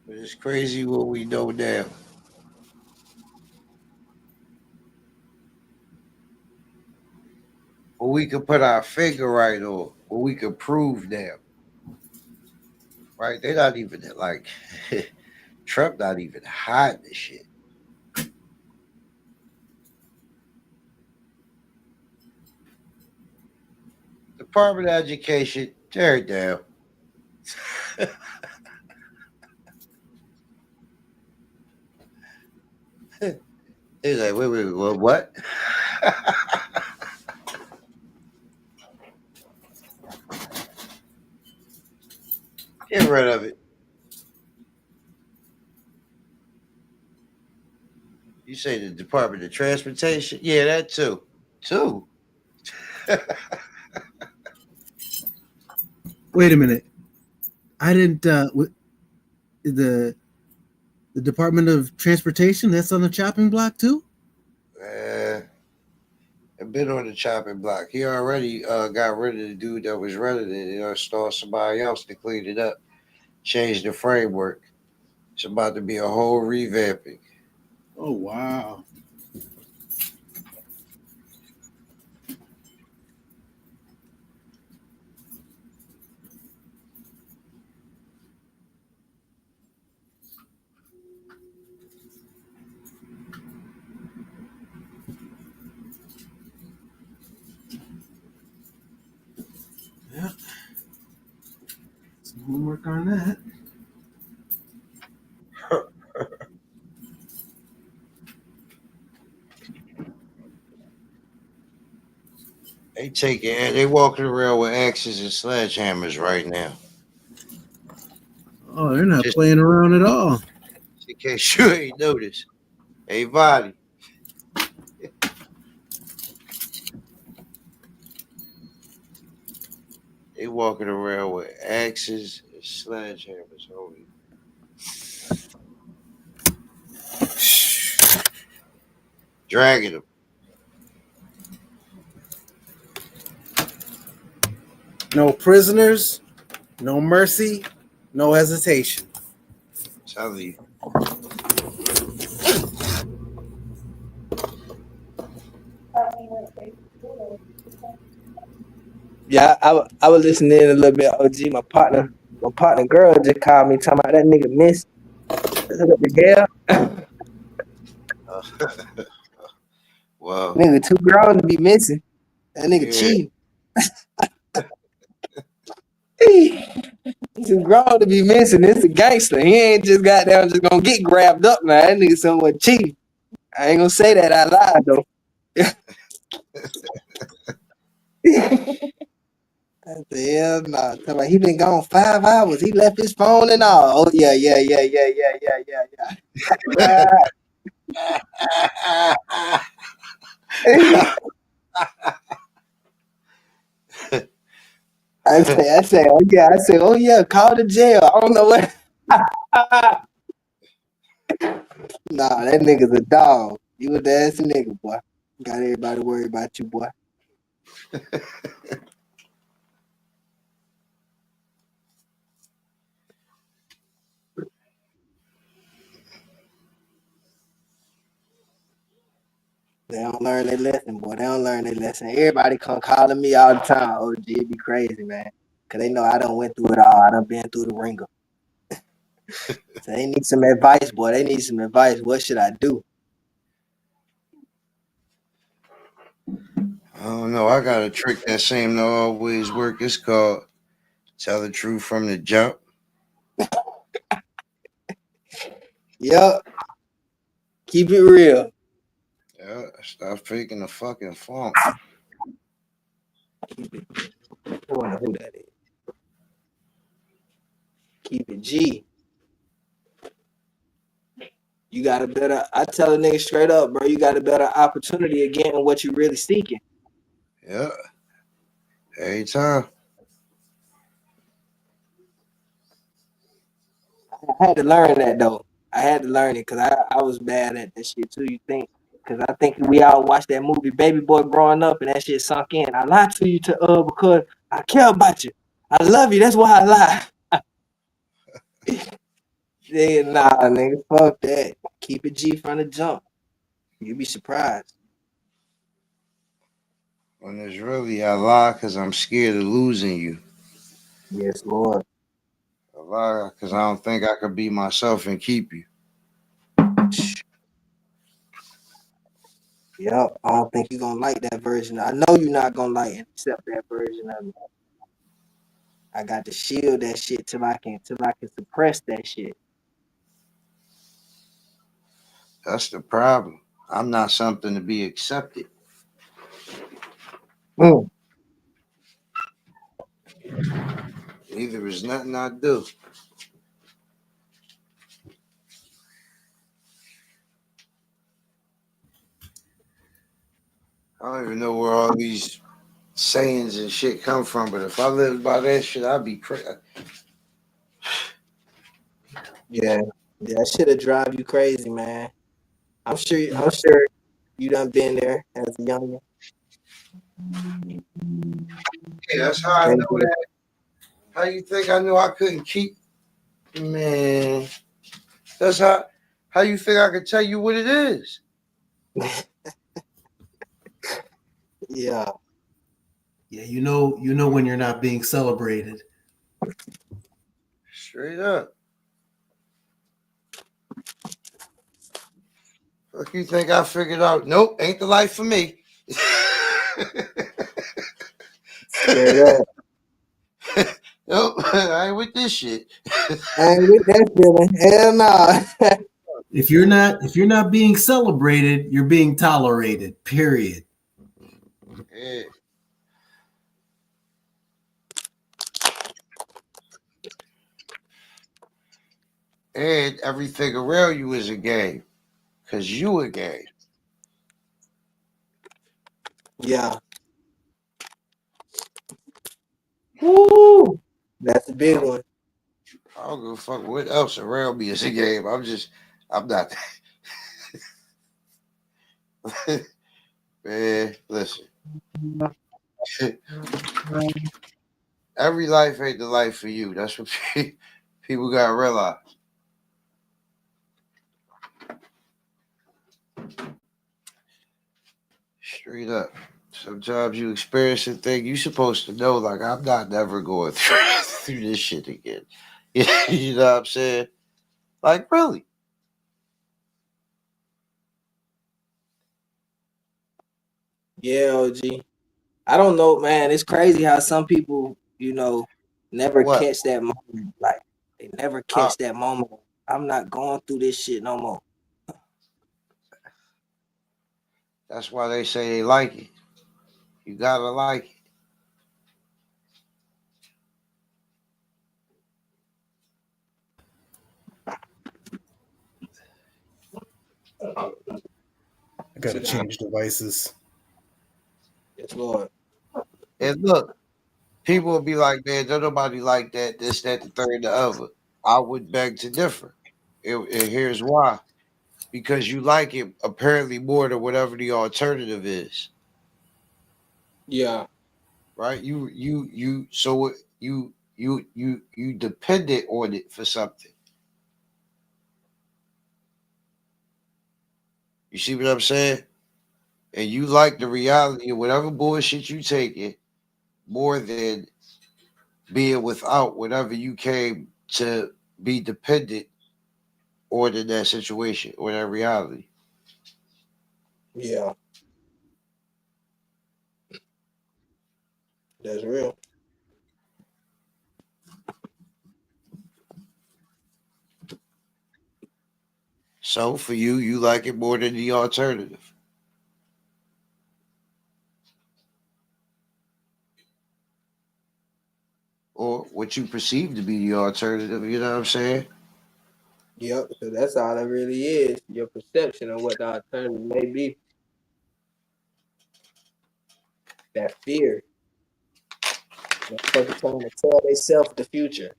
B: But it's crazy what we know now. What we could put our finger right on, what we could prove now. Right? They're not even like Trump not even hiding this shit. Department of Education, tear it down. He's like, wait, what? Get rid of it. You say the Department of Transportation? Yeah, that too. Two.
D: Wait a minute. I didn't. The Department of Transportation, that's on the chopping block too.
B: I've been on the chopping block. He already got rid of the dude that was running it and installed somebody else to clean it up, change the framework. It's about to be a whole revamping.
D: Oh wow. Yeah. Some homework on that.
B: They walking around with axes and sledgehammers right now.
D: Oh, they're not
B: Just-
D: playing around at all.
B: In case you ain't noticed. Hey, Body. They walking around with axes and sledgehammers. Holy. Dragging them.
D: No prisoners, no mercy, no hesitation.
B: Tell you.
F: Yeah, I was listening in a little bit. OG, my partner girl just called me talking about that nigga miss. What the hell?
B: Well,
F: Nigga too grown to be missing. That nigga cheating. Too grown to be missing. This a gangster. He ain't just goddamn just gonna get grabbed up now. That nigga somewhat cheating. I ain't gonna say that out loud though. I said, hell nah. Talking about he been gone 5 hours. He left his phone and all. Oh yeah. I say, oh yeah, call the jail. I don't know what. Nah, that nigga's a dog. You a nasty nigga, boy. Got everybody worried about you, boy. They don't learn their lesson, boy. They don't learn their lesson. Everybody come calling me all the time. OG, it be crazy, man. Cause they know I done went through it all. I done been through the ringer. So they need some advice, boy. They need some advice. What should I do?
B: I don't know. I got a trick that seems to always work. It's called tell the truth from the jump.
F: Yup. Keep it real.
B: Yeah, stop faking the fucking funk.
F: I wonder who that is. Keep it G. You got a better, I tell a nigga straight up, bro, you got a better opportunity of getting what you really seeking.
B: Yeah. Every time.
F: I had to learn that though. I had to learn it because I was bad at that shit too. You think? Because I think we all watched that movie Baby Boy growing up and that shit sunk in. I lied to you because I care about you. I love you. That's why I lie. Yeah, nah, nigga, fuck that. Keep it G from the jump. You'd be surprised.
B: When it's really I lie because I'm scared of losing you.
F: Yes, Lord.
B: I lie because I don't think I could be myself and keep you.
F: Yep, I don't think you're gonna like that version. I know you're not gonna like and accept that version of me. I got to shield that shit till I can suppress that shit.
B: That's the problem. I'm not something to be accepted.
F: Mm.
B: Neither is nothing I do. I don't even know where all these sayings and shit come from, but if I lived by that shit, I'd be crazy.
F: Yeah, that shit'll drive you crazy, man. I'm sure you done been there as a youngin'.
B: Hey, that's how I know that. How you think I knew I couldn't keep? Man, that's how you think I could tell you what it is?
F: Yeah.
D: Yeah, you know when you're not being celebrated.
B: Straight up. Fuck you think I figured out? Nope, ain't the life for me.
F: Straight up.
B: Nope, I ain't with this shit.
F: I ain't with that feeling. Hell no.
D: If you're not being celebrated, you're being tolerated. Period.
B: Yeah. and everything around you is a game, cause you a game.
F: Yeah. Woo! That's a big one.
B: I don't give a fuck what else around me is a game. I'm not. Man, listen. Every life ain't the life for you. That's what people gotta realize. Straight up. Sometimes you experience a thing you supposed to know, like I'm not never going through this shit again. You know what I'm saying? Like really.
F: Yeah, OG. I don't know, man. It's crazy how some people, never
B: What?
F: catch that moment. Like they never catch that moment. I'm not going through this shit no more.
B: That's why they say they like it. You gotta like it.
D: I gotta change devices.
F: Yes, Lord.
B: And look, people will be like, man, don't nobody like that, this, that, the third, the other. I would beg to differ. And here's why. Because you like it apparently more than whatever the alternative is.
F: Yeah.
B: Right? So you dependent on it for something. You see what I'm saying? And you like the reality of whatever bullshit you taking more than being without whatever you came to be dependent on in that situation or that reality.
F: Yeah. That's real.
B: So for you, you like it more than the alternative. Or what you perceive to be the alternative, you know what I'm saying?
F: Yep. So that's all it really is. Your perception of what the alternative may be. That fear. Motherfucker trying to tell themselves the future.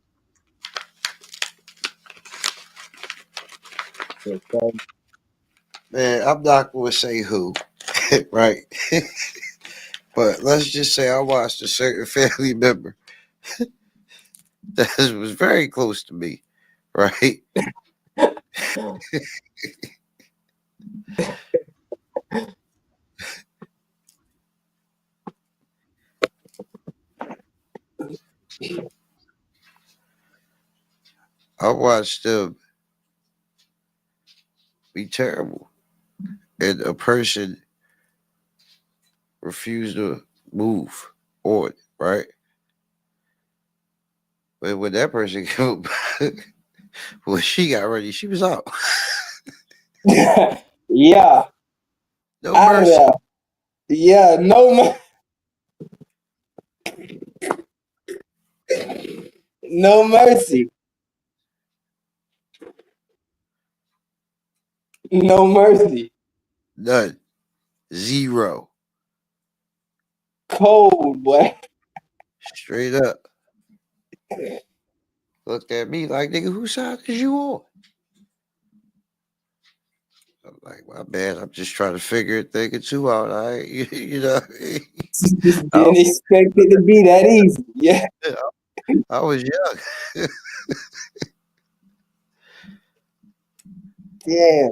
B: Man, I'm not going to say who, right? But let's just say I watched a certain family member that was very close to me, right? I watched them be terrible, and a person refused to move on, right? But when that person came, when she got ready, she was out.
F: Yeah.
B: No
F: Out of
B: mercy.
F: there. Yeah. No. No mercy. No mercy.
B: None. Zero.
F: Cold, boy.
B: Straight up. Looked at me like, nigga, whose side is you on? I'm like, my bad. I'm just trying to figure a thing or two out. You know what I mean?
F: Didn't expect it to be that easy. Yeah.
B: I was young.
F: Yeah.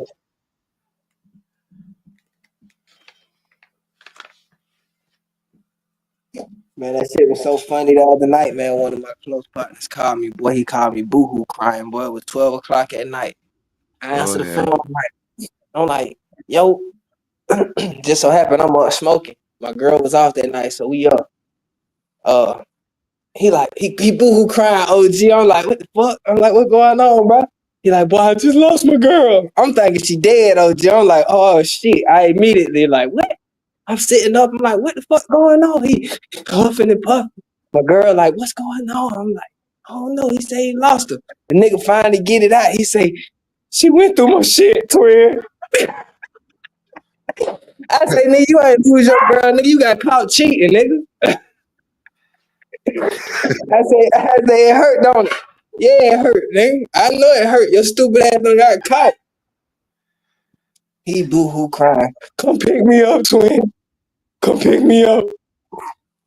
F: Man, that shit was so funny the other night, man. One of my close partners called me. Boy, he called me boohoo crying, boy. It was 12 o'clock at night. I answered the phone. I'm like, yo, just so happened I'm up smoking. My girl was off that night, so we up. He boohoo crying, OG. I'm like, what the fuck? I'm like, what going on, bro? He like, boy, I just lost my girl. I'm thinking she dead, OG. I'm like, oh shit. I immediately like, what? I'm sitting up. I'm like, what the fuck going on? He huffing and puffing. My girl like, what's going on? I'm like, Oh no, he say he lost her. The nigga finally get it out. He say, she went through my shit, twin. I say, nigga, you ain't lose your girl, nigga. You got caught cheating, nigga. I say, it hurt, don't it? Yeah, it hurt, nigga. I know it hurt. Your stupid ass done got caught. He boo-hoo crying. Come pick me up, twin. Come pick me up.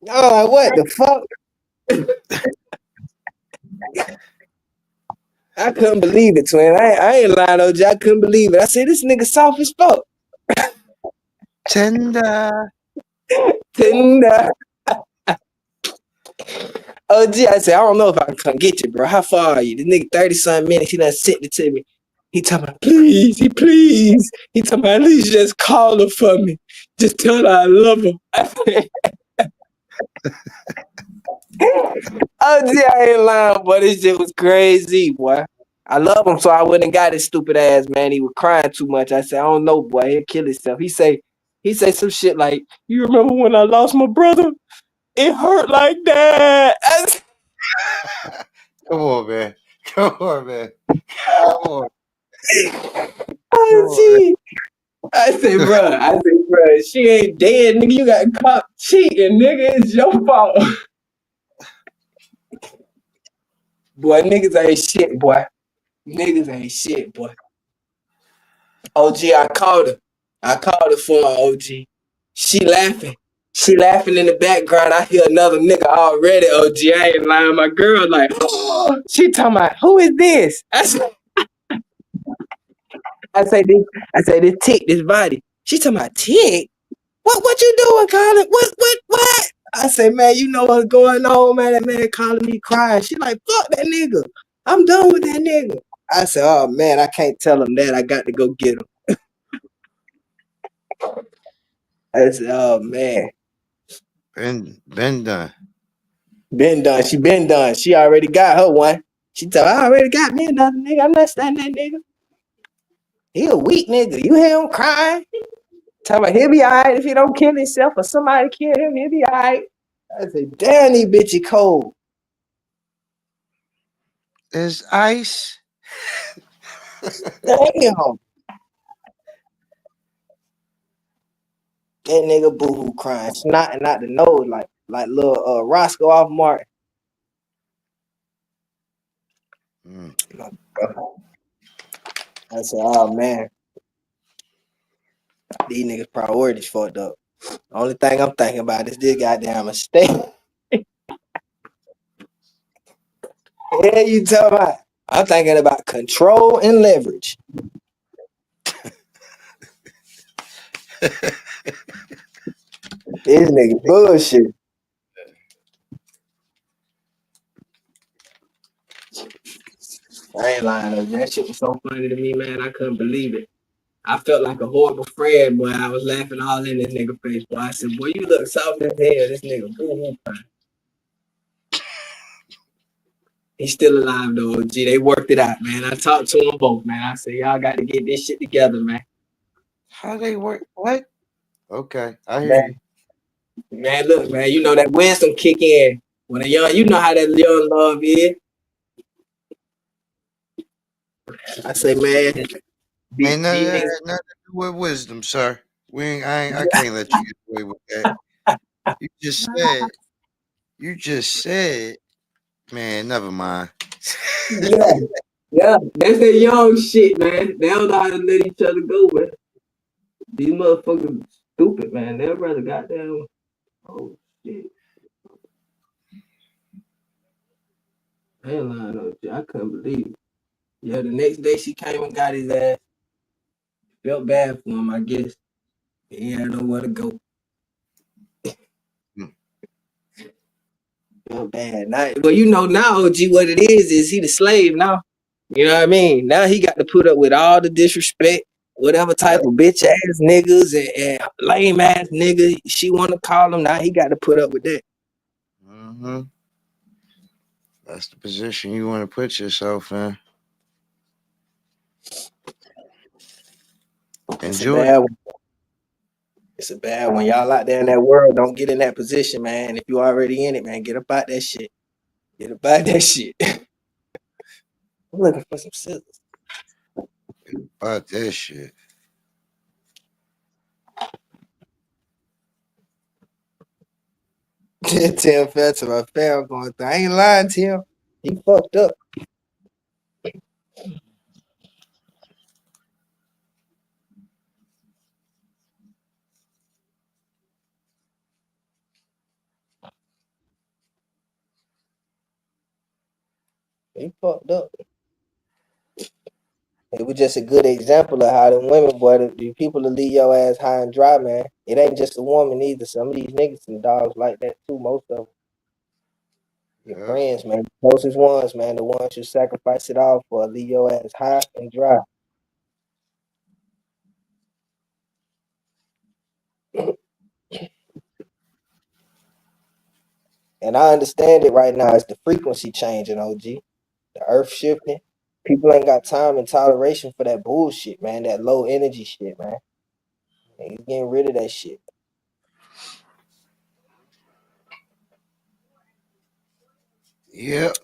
F: Oh, what the fuck? I couldn't believe it, twin. I ain't lying, OG. I couldn't believe it. I said, this nigga soft as fuck.
B: Tender.
F: Tender. OG, I said, I don't know if I can come get you, bro. How far are you? This nigga 30-something minutes, he done sent it to me. He talking about, please. He talking about, at least just call her for me. Just tell her I love her. OG, I ain't lying, boy. This shit was crazy, boy. I love him, so I wouldn't have got his stupid ass, man. He was crying too much. I said, I don't know, boy. He'll kill himself. He say some shit like, you remember when I lost my brother? It hurt like that.
B: Come on, man. Come on, man. Come on.
F: OG. I said, bro, she ain't dead, nigga. You got caught cheating, nigga. It's your fault. Boy, niggas ain't shit, boy. Niggas ain't shit, boy. OG, I called her for her, OG. She laughing in the background. I hear another nigga already, OG. I ain't lying. My girl like, oh, she talking about, who is this? I say this Tick, this body. She talking about Tick? What you doing, Colin? What? I say, man, you know what's going on, man. That man calling me crying. She like, fuck that nigga. I'm done with that nigga. I said, oh man, I can't tell him that. I got to go get him. I said, oh man.
B: Been done.
F: Been done. She been done. She already got her one. She told I already got me another nigga. I'm not standing that nigga. He a weak nigga. You hear him crying? Tell me he'll be alright if he don't kill himself or somebody kill him. He'll be alright. I said, damn, these bitches cold.
B: There's ice.
F: Damn. That nigga boo-hoo crying, snotting out the nose like little Roscoe off Martin. I said, oh man. These niggas priorities fucked up. The only thing I'm thinking about is this goddamn mistake. Yeah, you talking about? I'm thinking about control and leverage. This nigga bullshit. I ain't lying though. That shit was so funny to me, man. I couldn't believe it. I felt like a horrible friend, boy. I was laughing all in this nigga face, boy. I said, boy, you look soft as hell. This nigga boo-hoo crying. He's still alive though, OG. They worked it out, man. I talked to them both, man. I said, y'all got to get this shit together, man.
B: How they work? What? Okay, I hear you.
F: Man, look, man, you know that wisdom kick in when a young, you know how that young love is. I say, man,
B: Ain't nothing to do with wisdom, sir. I can't let you get away with that. You just said, man, never mind.
F: Yeah, that's that young shit, man. They don't know how to let each other go, man. These motherfuckers stupid, man. They'll rather goddamn. Oh shit. I ain't lying though. I couldn't believe it. Yeah, the next day she came and got his ass. Felt bad for him, I guess. He had nowhere to go. Felt bad. Now, well, you know now, OG, what it is he the slave now. You know what I mean? Now he got to put up with all the disrespect, whatever type of bitch ass niggas and lame ass nigga she want to call him. Now he got to put up with that.
B: Mm-hmm. That's the position you want to put yourself in. Enjoy.
F: It's a bad one. Y'all out there in that world, don't get in that position, man. If you already in it, man, get up out that shit. Get about that shit. I'm looking for some scissors.
B: About that shit.
F: Tim fell to my fam going through. I ain't lying, Tim. He fucked up. He fucked up. It was just a good example of how the women, boy, the people that leave your ass high and dry, man. It ain't just a woman either. Some of these niggas and dogs like that too. Most of them. Your
B: Yeah.
F: friends, man, the closest ones, man, the ones you sacrifice it all for, leave your ass high and dry. And I understand it right now. It's the frequency changing, OG. The earth shifting. People ain't got time and toleration for that bullshit, man. That low energy shit, man. And he's getting rid of that shit.
B: Yep.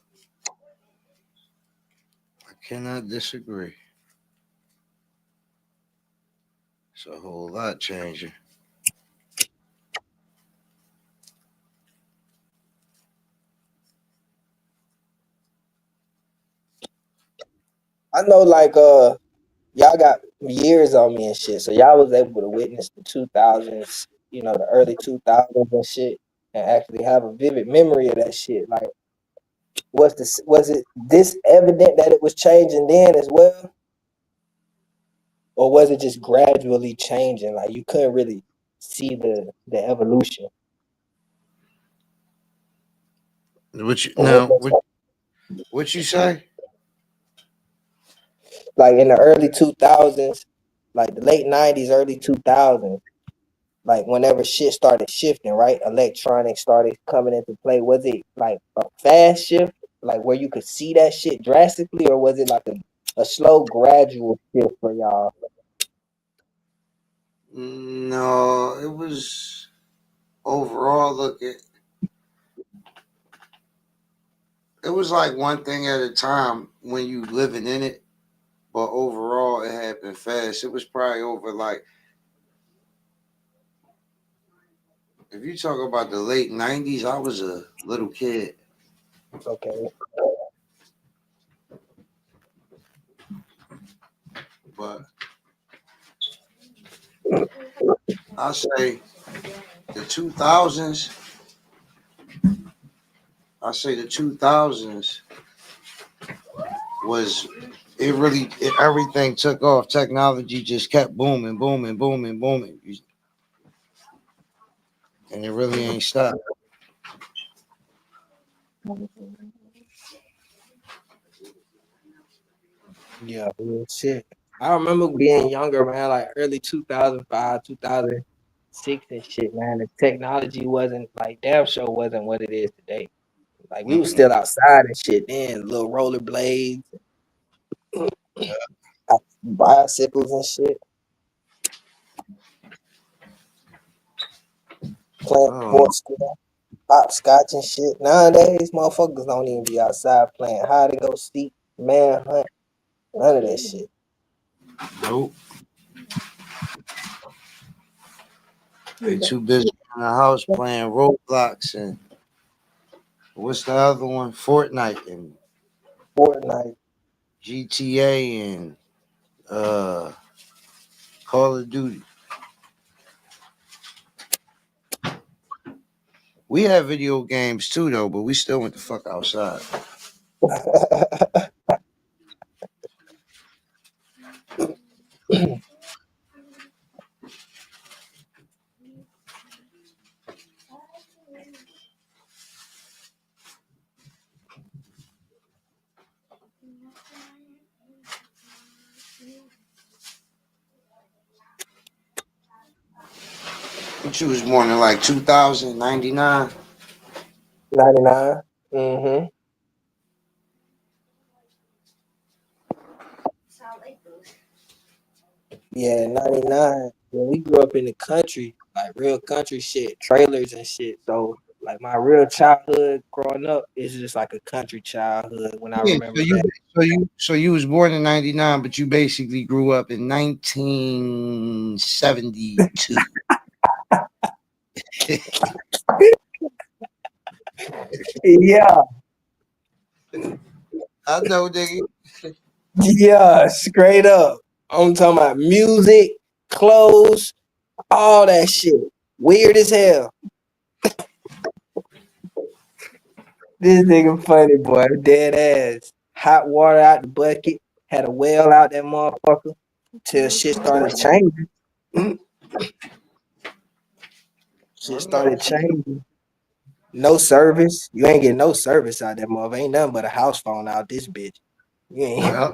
B: I cannot disagree. It's a whole lot changing.
F: I know, like, y'all got years on me and shit, so y'all was able to witness the 2000s, you know, the early 2000s and shit, and actually have a vivid memory of that shit. Like, was it this evident that it was changing then as well, or was it just gradually changing? Like, you couldn't really see the evolution.
B: What you
F: Or
B: now?
F: was it
B: What you say?
F: like in the early 2000s, like the late 90s, early 2000s? Like whenever shit started shifting, right? Electronics started coming into play. Was it like a fast shift, like where you could see that shit drastically, or was it like a slow, gradual shift for y'all?
B: No, it was overall. Look, it was like one thing at a time when you living in it, but overall it happened fast. It was probably over like, if you talk about the late '90s, I was a little kid.
F: Okay.
B: But I say the 2000s. I say the 2000s was everything took off. Technology just kept booming, booming, booming, booming, and it really ain't stopped.
F: Yeah, real shit. I remember being younger, man, like early 2005, 2006 and shit, man. The technology wasn't like damn sure wasn't what it is today. Like we was still outside and shit then, little rollerblades, bicycles and shit, playing
B: Oh,
F: sports, hopscotch and shit. Nowadays, motherfuckers don't even be outside playing hide and go seek, manhunt, none of that shit.
B: nope. They too busy in the house playing Roblox and what's the other one? Fortnite and
F: Fortnite.
B: GTA and Call of Duty. We have video games too though, but we still went the fuck outside. But you was born in like 2000, 99.
F: 99. Mm-hmm. Yeah, 99. When we grew up in the country, like real country shit, trailers and shit. So Like my real childhood growing up is just like a country childhood when I
B: Yeah,
F: remember
B: so
F: back.
B: you was born in 99, but you basically grew up in 1972.
F: Yeah,
B: I know, nigga.
F: yeah, straight up. I'm talking about music, clothes, all that shit. Weird as hell. This nigga funny, boy. Dead ass. Hot water out the bucket. Had a well out that motherfucker till shit started changing. Shit started changing. No service. You ain't getting no service out that motherfucker. Ain't nothing but a house phone out this bitch. You ain't.
B: Yeah.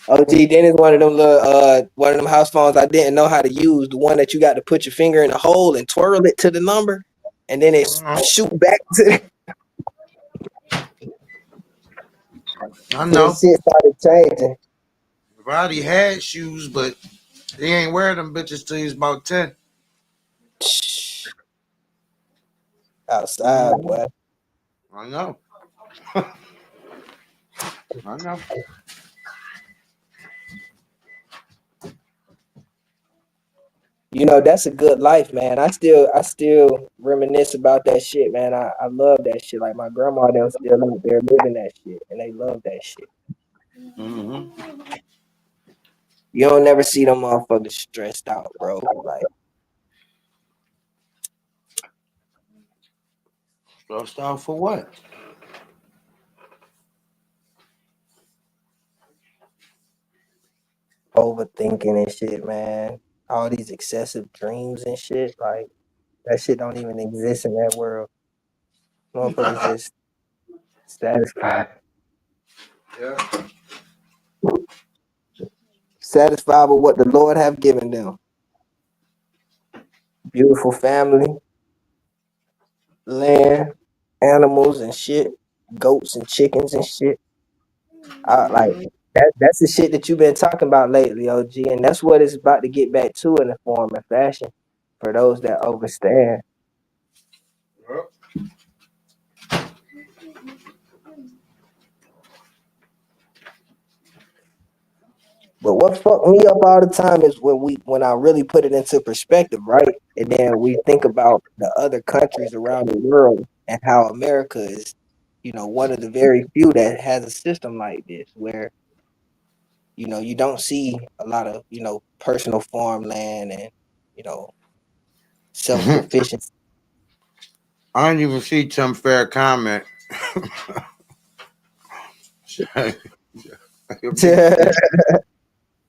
F: OG, then it's one of them little one of them house phones I didn't know how to use. The one that you got to put your finger in the hole and twirl it to the number, and then it shoot back to.
B: I know.
F: Shit started changing.
B: Roddy had shoes, but he ain't wearing them bitches till he's about 10.
F: Outside, boy.
B: I know. I know.
F: You know, that's a good life, man. I still reminisce about that shit, man. I love that shit. Like my grandma, they're still out there living that shit, and they love that shit.
B: Mm-hmm.
F: You don't never see them motherfuckers stressed out, bro. Like,
B: Stressed out for what?
F: overthinking and shit, man. All these excessive dreams and shit, like that shit don't even exist in that world. Motherfuckers just satisfied.
B: Yeah.
F: Satisfied with what the Lord have given them. Beautiful family, land, animals and shit, goats and chickens and shit. Like that's the shit that you've been talking about lately, OG, and that's what it's about to get back to in a form and fashion for those that overstand. But what fucked me up all the time is when I really put it into perspective, right? And then we think about the other countries around the world and how America is, one of the very few that has a system like this where, you don't see a lot of, personal farmland and, self-sufficiency.
B: I didn't even see Tim Fair comment.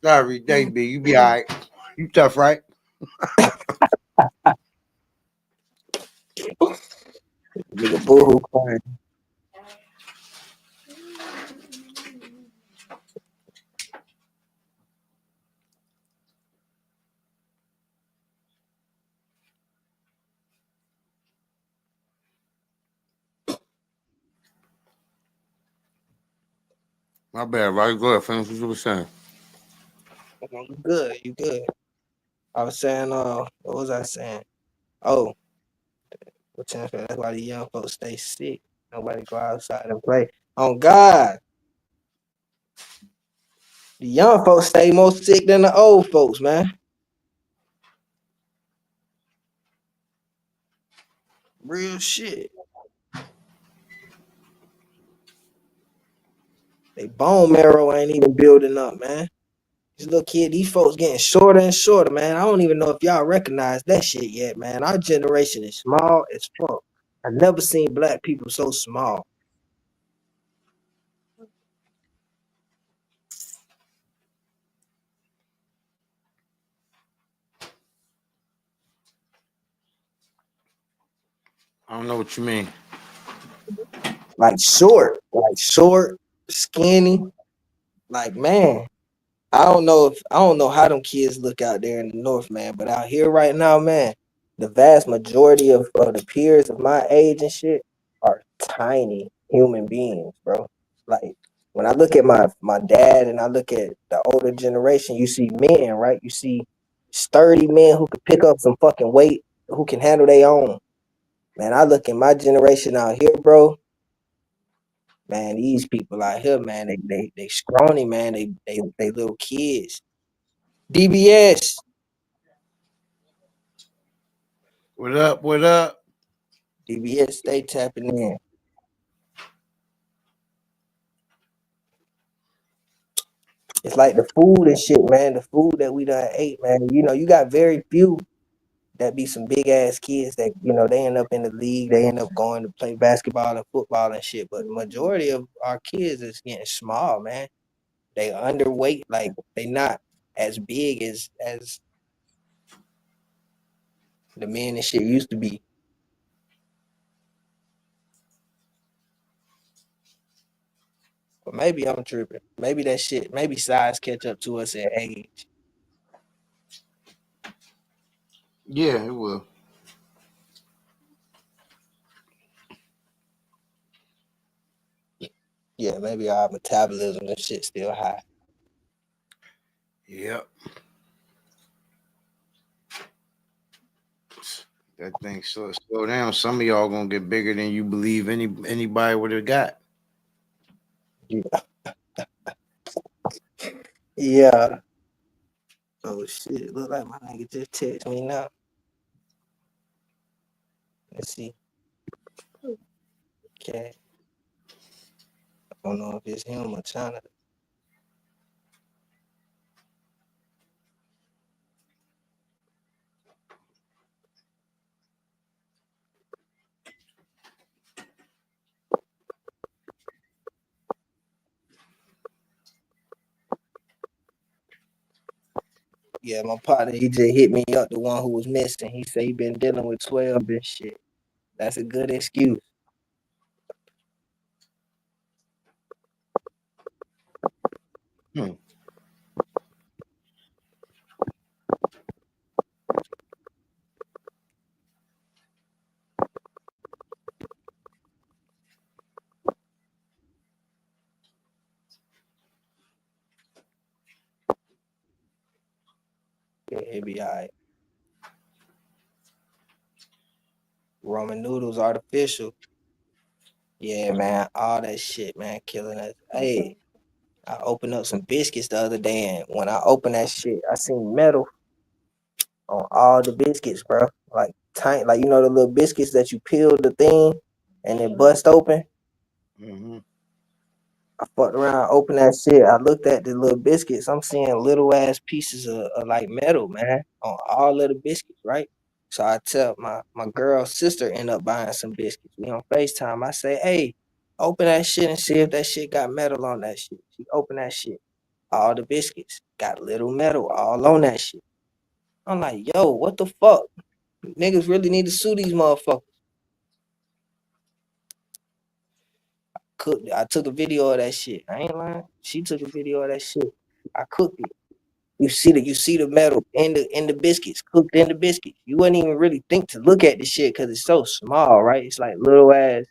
B: Sorry, Davey. You be all right. You tough, right?
F: Nigga boohoo crying.
B: My bad, right? Go ahead. Finish what you were saying.
F: You good, you good. I was saying, what was I saying? Oh, that's why the young folks stay sick. Nobody go outside and play. On God. The young folks stay more sick than the old folks, man. Real shit. They bone marrow ain't even building up, man. These folks getting shorter and shorter, man. I don't even know if y'all recognize that shit yet, man. Our generation is small as fuck. I never seen black people so small.
B: I don't know what you mean.
F: Like short, skinny. Like, man, I don't know how them kids look out there in the north, man. But out here right now, man, the vast majority of the peers of my age and shit are tiny human beings, bro. Like when I look at my dad and I look at the older generation, you see men, right? You see sturdy men who can pick up some fucking weight, who can handle their own. Man, I look at my generation out here, bro. Man, these people out here, man, they scrawny, man. They little kids. DBS.
B: What up? What up?
F: DBS, stay tapping in. It's like the food and shit, man. The food that we done ate, man. You know, you got very few that be some big ass kids that, you know, they end up in the league. They end up going to play basketball and football and shit. But the majority of our kids is getting small, man. They underweight, like they not as big as the men and shit used to be. But maybe I'm tripping. Maybe that shit, maybe size catch up to us at age.
B: Yeah, it will.
F: Yeah, maybe our metabolism and shit still high.
B: Yep. That thing slow down. Some of y'all gonna get bigger than you believe anybody would have got.
F: Yeah. Oh shit! Look like my nigga just text me now. Let's see. Okay. I don't know if it's him or China. Yeah, my partner, he just hit me up, the one who was missing. He said he been dealing with 12 and shit. That's a good excuse. Yeah, he'll be all right. Ramen noodles artificial. Yeah, man, all that shit, man, killing us. Hey, I opened up some biscuits the other day, and when I opened that shit, I seen metal on all the biscuits, bro. Like tiny, like, you know, the little biscuits that you peel the thing and it bust open.
B: Mm-hmm.
F: I fucked around, opened that shit. I looked at the little biscuits. I'm seeing little ass pieces of like metal, man, on all of the biscuits, right? So I tell my girl's sister end up buying some biscuits. We on FaceTime. I say, hey, open that shit and see if that shit got metal on that shit. She opened that shit. All the biscuits got little metal all on that shit. I'm like, yo, what the fuck? Niggas really need to sue these motherfuckers. Cooked it. I took a video of that shit. I ain't lying. She took a video of that shit. I cooked it. You see the metal in the biscuits, cooked in the biscuits. You wouldn't even really think to look at the shit because it's so small, right? It's like little ass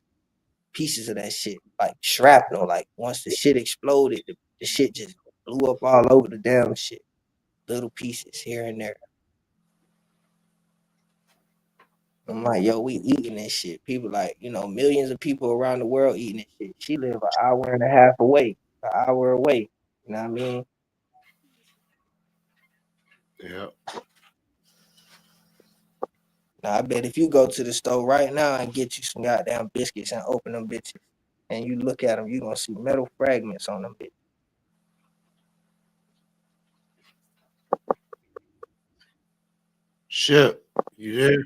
F: pieces of that shit, like shrapnel. Like once the shit exploded, the shit just blew up all over the damn shit. Little pieces here and there. I'm like, yo, we eating this shit. People like, you know, millions of people around the world eating this shit. She live an hour and a half away, an hour away. You know what I mean?
B: Yep.
F: Now, I bet if you go to the store right now and get you some goddamn biscuits and open them bitches, and you look at them, you're going to see metal fragments on them bitches.
B: Shit, you there?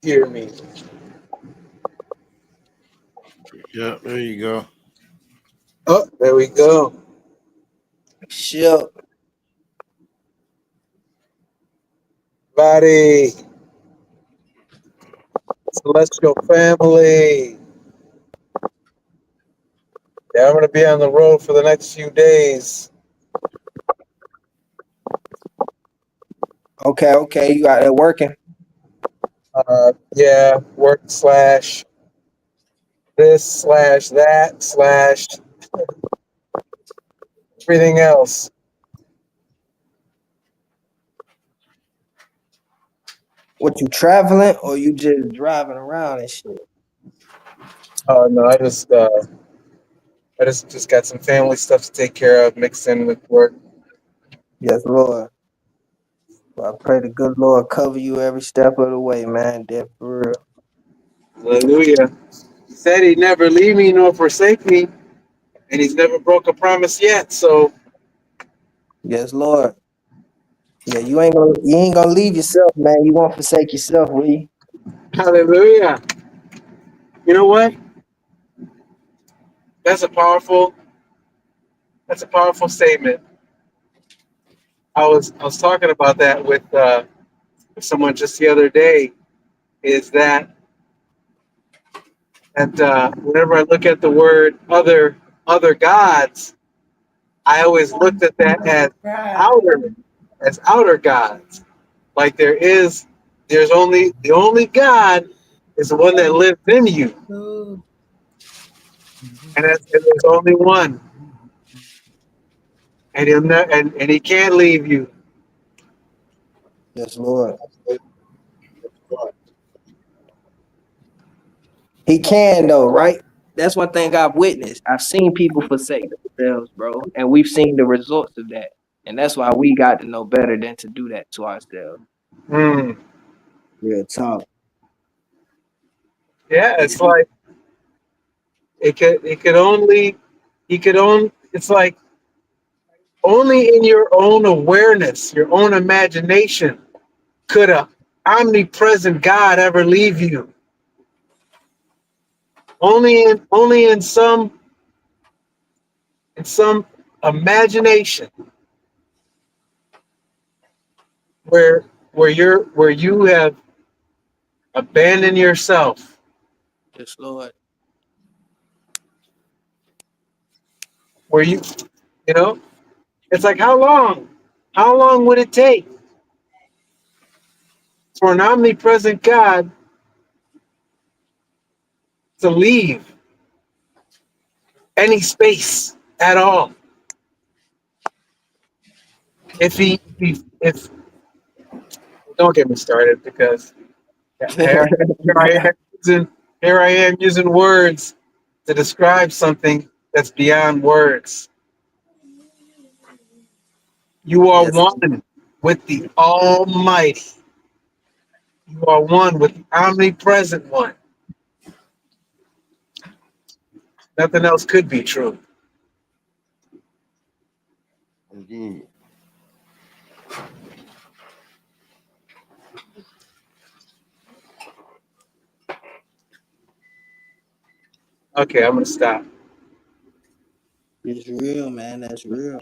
H: Hear me.
B: Yep, there you go.
H: Oh, there we go.
F: Shit.
H: Buddy. Celestial family. Yeah, I'm going to be on the road for the next few days.
F: Okay. You out there working?
H: Yeah, work / this / that / everything else.
F: What, you traveling or you just driving around and shit?
H: Oh no, I just got some family stuff to take care of, mixed in with work.
F: Yes, Lord. Well, I pray the good Lord cover you every step of the way, man. That for real.
H: Hallelujah. He said he'd never leave me nor forsake me, and he's never broke a promise yet. So
F: Yes, Lord. Yeah, you ain't gonna leave yourself, man. You won't forsake yourself, will you?
H: hallelujah. You know what? That's a powerful statement. I was talking about that with someone just the other day. Is that whenever I look at the word other gods, I always looked at that as outer gods. Like there's only the only God is the one that lives in you, and there's only one, and he'll and he can't leave you.
F: Yes, Lord. He can though, right? That's one thing I've witnessed. I've seen people forsake themselves, bro, and we've seen the results of that. And that's why we got to know better than to do that to ourselves.
H: Mm.
F: Real talk.
H: Yeah, it's like it's like only in your own awareness, your own imagination, could a omnipresent God ever leave you. Only in some imagination where you have abandoned yourself,
F: Yes, Lord.
H: where you know, it's like how long would it take for an omnipresent God to leave any space at all? If don't get me started, because here I am here I am using words to describe something that's beyond words. You are
F: Yes.
H: one with the Almighty. You are one with the omnipresent one. Nothing else could be true.
B: Indeed.
H: Okay, I'm gonna stop.
F: It's real, man. That's real.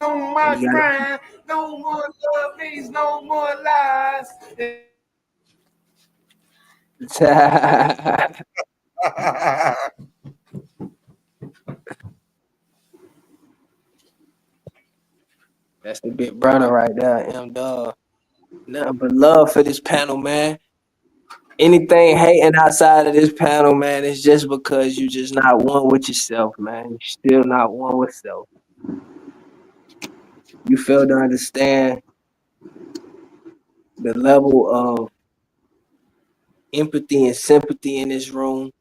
A: No,
F: And
A: my
F: you
A: friend, no more love means no more lies.
F: gotta That's the big brother right there, M Dog. Nothing but love for this panel, man. Anything hating outside of this panel, man, it's just because you just not one with yourself, man. You still not one with self. You fail to understand the level of empathy and sympathy in this room,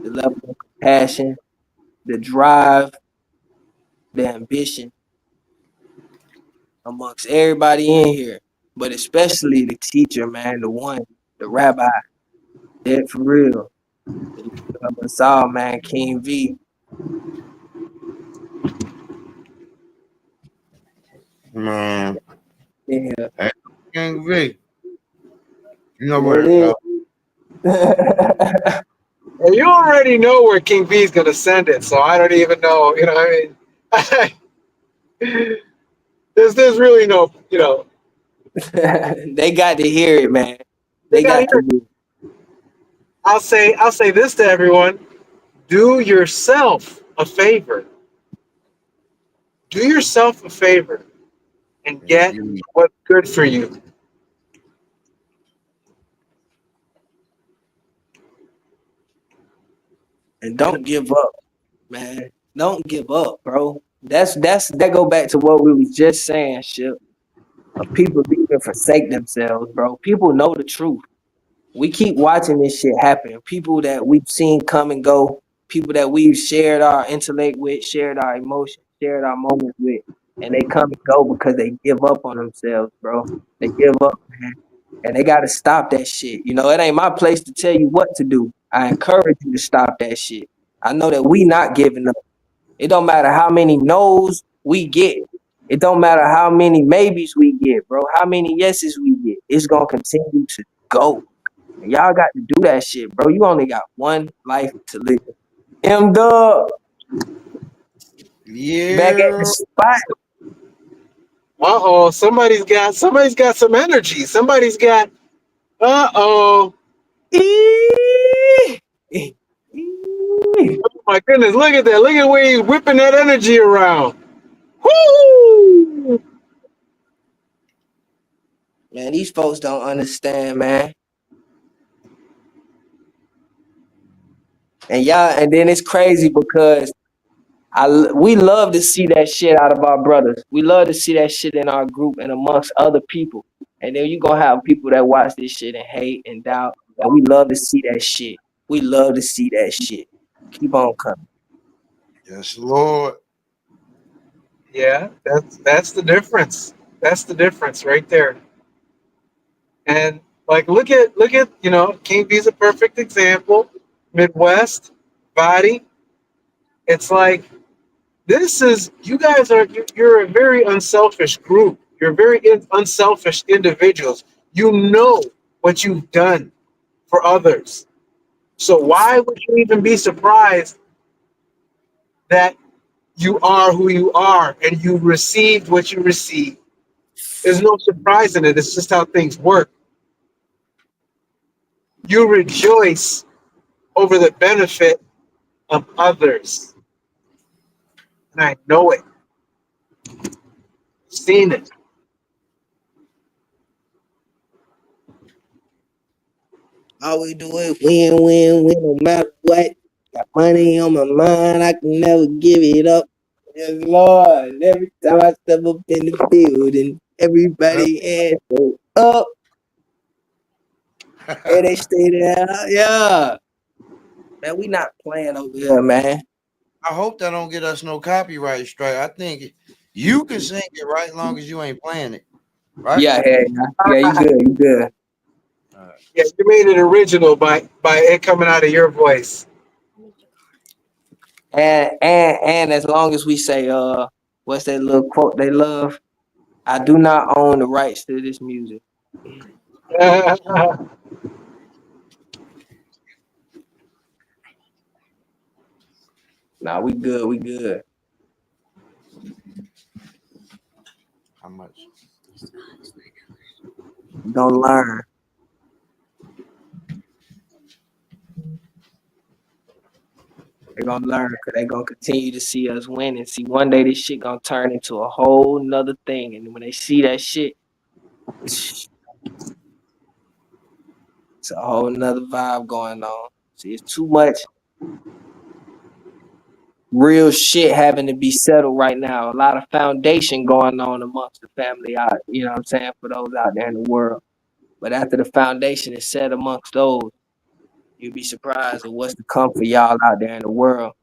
F: the level of compassion, the drive, the ambition amongst everybody in here, but especially the teacher, man, the one, the rabbi, dead for real. Of us all, man, King V.
B: Man,
F: Yeah,
B: hey, King V, you know
F: there
B: what?
F: it is.
H: And you already know where King B is gonna send it, so I don't even know. You know, what I mean, there's really no,
F: They got to hear it, man.
H: they
F: They
H: got
F: got
H: here.
F: to.
H: I'll say this to everyone: do yourself a favor. Do yourself a favor and get
B: Indeed.
H: what's good for you.
F: And don't give up, man. Don't give up, bro. That go back to what we was just saying, shit. Of people leaving forsake themselves, bro. People know the truth. We keep watching this shit happen. People that we've seen come and go, people that we've shared our intellect with, shared our emotions, shared our moments with, and they come and go because they give up on themselves, bro. They give up, man. And they gotta stop that shit. You know, it ain't my place to tell you what to do. I encourage you to stop that shit. I know that we not giving up. It don't matter how many no's we get. It don't matter how many maybes we get, bro. How many yeses we get. It's gonna continue to go. And y'all got to do that shit, bro. You only got one life to live. M-Dub back at the
B: Yeah.
F: spot.
H: Uh-oh, somebody's got some energy. Somebody's got uh-oh.
F: Eee.
H: Oh my goodness, look at that. Look at where he's whipping that energy around. Woo!
F: Man, these folks don't understand, man. And y'all, and then it's crazy because we love to see that shit out of our brothers. We love to see that shit in our group and amongst other people. And then you gonna have people that watch this shit and hate and doubt. And we love to see that shit. We love to see that shit. Keep on coming.
B: Yes, Lord.
H: Yeah, that's the difference. That's the difference right there. And like look at King B's a perfect example. Midwest, body. It's like you guys you're a very unselfish group. You're very unselfish individuals. You know what you've done for others. So why would you even be surprised that you are who you are and you received what you received? There's no surprise in it. It's just how things work. You rejoice over the benefit of others. And I know it. Seen it.
F: All we do is win, win, win, no matter what. Got money on my mind, I can never give it up. Yes, Lord. And every time I step up in the building, everybody hands go up and they stay there. Yeah. Man, we not playing over here, man.
B: I hope that don't get us no copyright strike. I think you can sing it right long as you ain't playing it. Right?
F: Yeah, you good, you good.
H: Yeah, you made it original by it coming out of your voice.
F: And as long as we say what's that little quote they love? I do not own the rights to this music. Nah, we good, we good.
B: How much?
F: We gonna learn. They're gonna learn because they're gonna continue to see us win and see one day this shit gonna turn into a whole nother thing. And when they see that shit, it's a whole nother vibe going on. See, it's too much real shit having to be settled right now. A lot of foundation going on amongst the family out, you know what I'm saying, for those out there in the world. But after the foundation is set amongst those, you'd be surprised at what's to come for y'all out there in the world.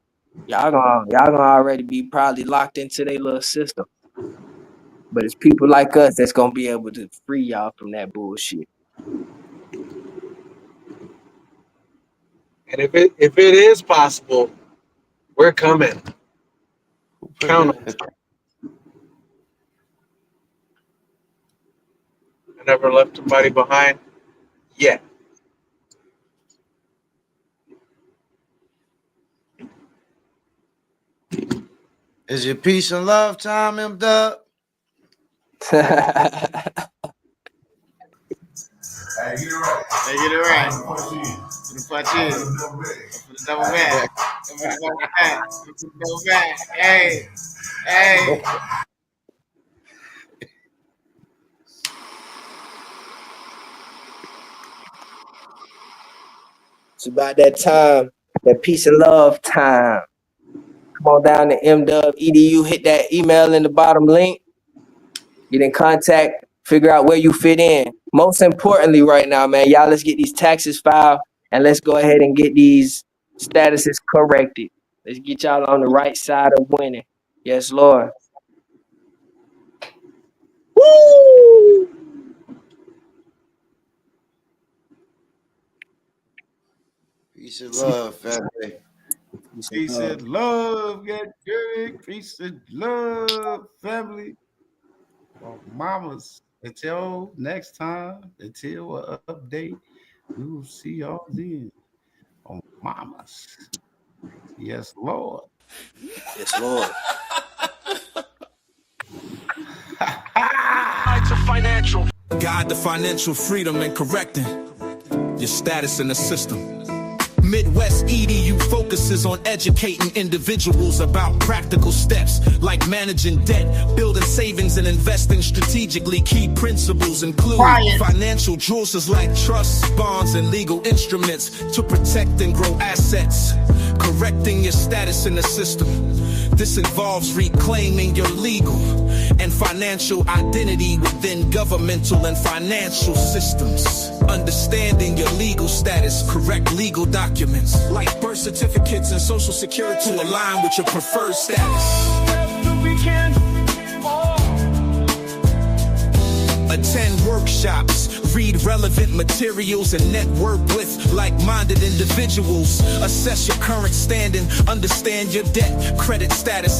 F: Y'all gonna already be probably locked into their little system. But it's people like us that's gonna be able to free y'all from that bullshit.
H: And if it is possible, we're coming. Count on it. I never left somebody behind yet.
B: Is it peace and love time, M-Dub?
C: Hey, get it right. Hey, get it right. For the punch in. For the double back. For the double back. For the double back. Hey. Hey.
F: It's about that time. That peace and love time. Come on down to MW.edu, hit that email in the bottom link. Get in contact, figure out where you fit in. Most importantly right now, man, y'all, let's get these taxes filed and let's go ahead and get these statuses corrected. Let's get y'all on the right side of winning. Yes, Lord. Woo!
B: Peace and love, family.
C: Peace and love, get good. Peace and love, family. Oh, mamas. Until next time, until an update, we will see y'all then. On mamas. Yes, Lord.
F: Yes, Lord.
A: Guide the financial freedom and correcting your status in the system. Midwest EDU focuses on educating individuals about practical steps like managing debt, building savings, and investing strategically. Key principles include financial jewels like trusts, bonds, and legal instruments to protect and grow assets. Correcting your status in the system. This involves reclaiming your legal and financial identity within governmental and financial systems. Understanding your legal status, correct legal documents like birth certificates and social security to align with your preferred status. Attend workshops, read relevant materials, and network with like-minded individuals. Assess your current standing, understand your debt, credit status.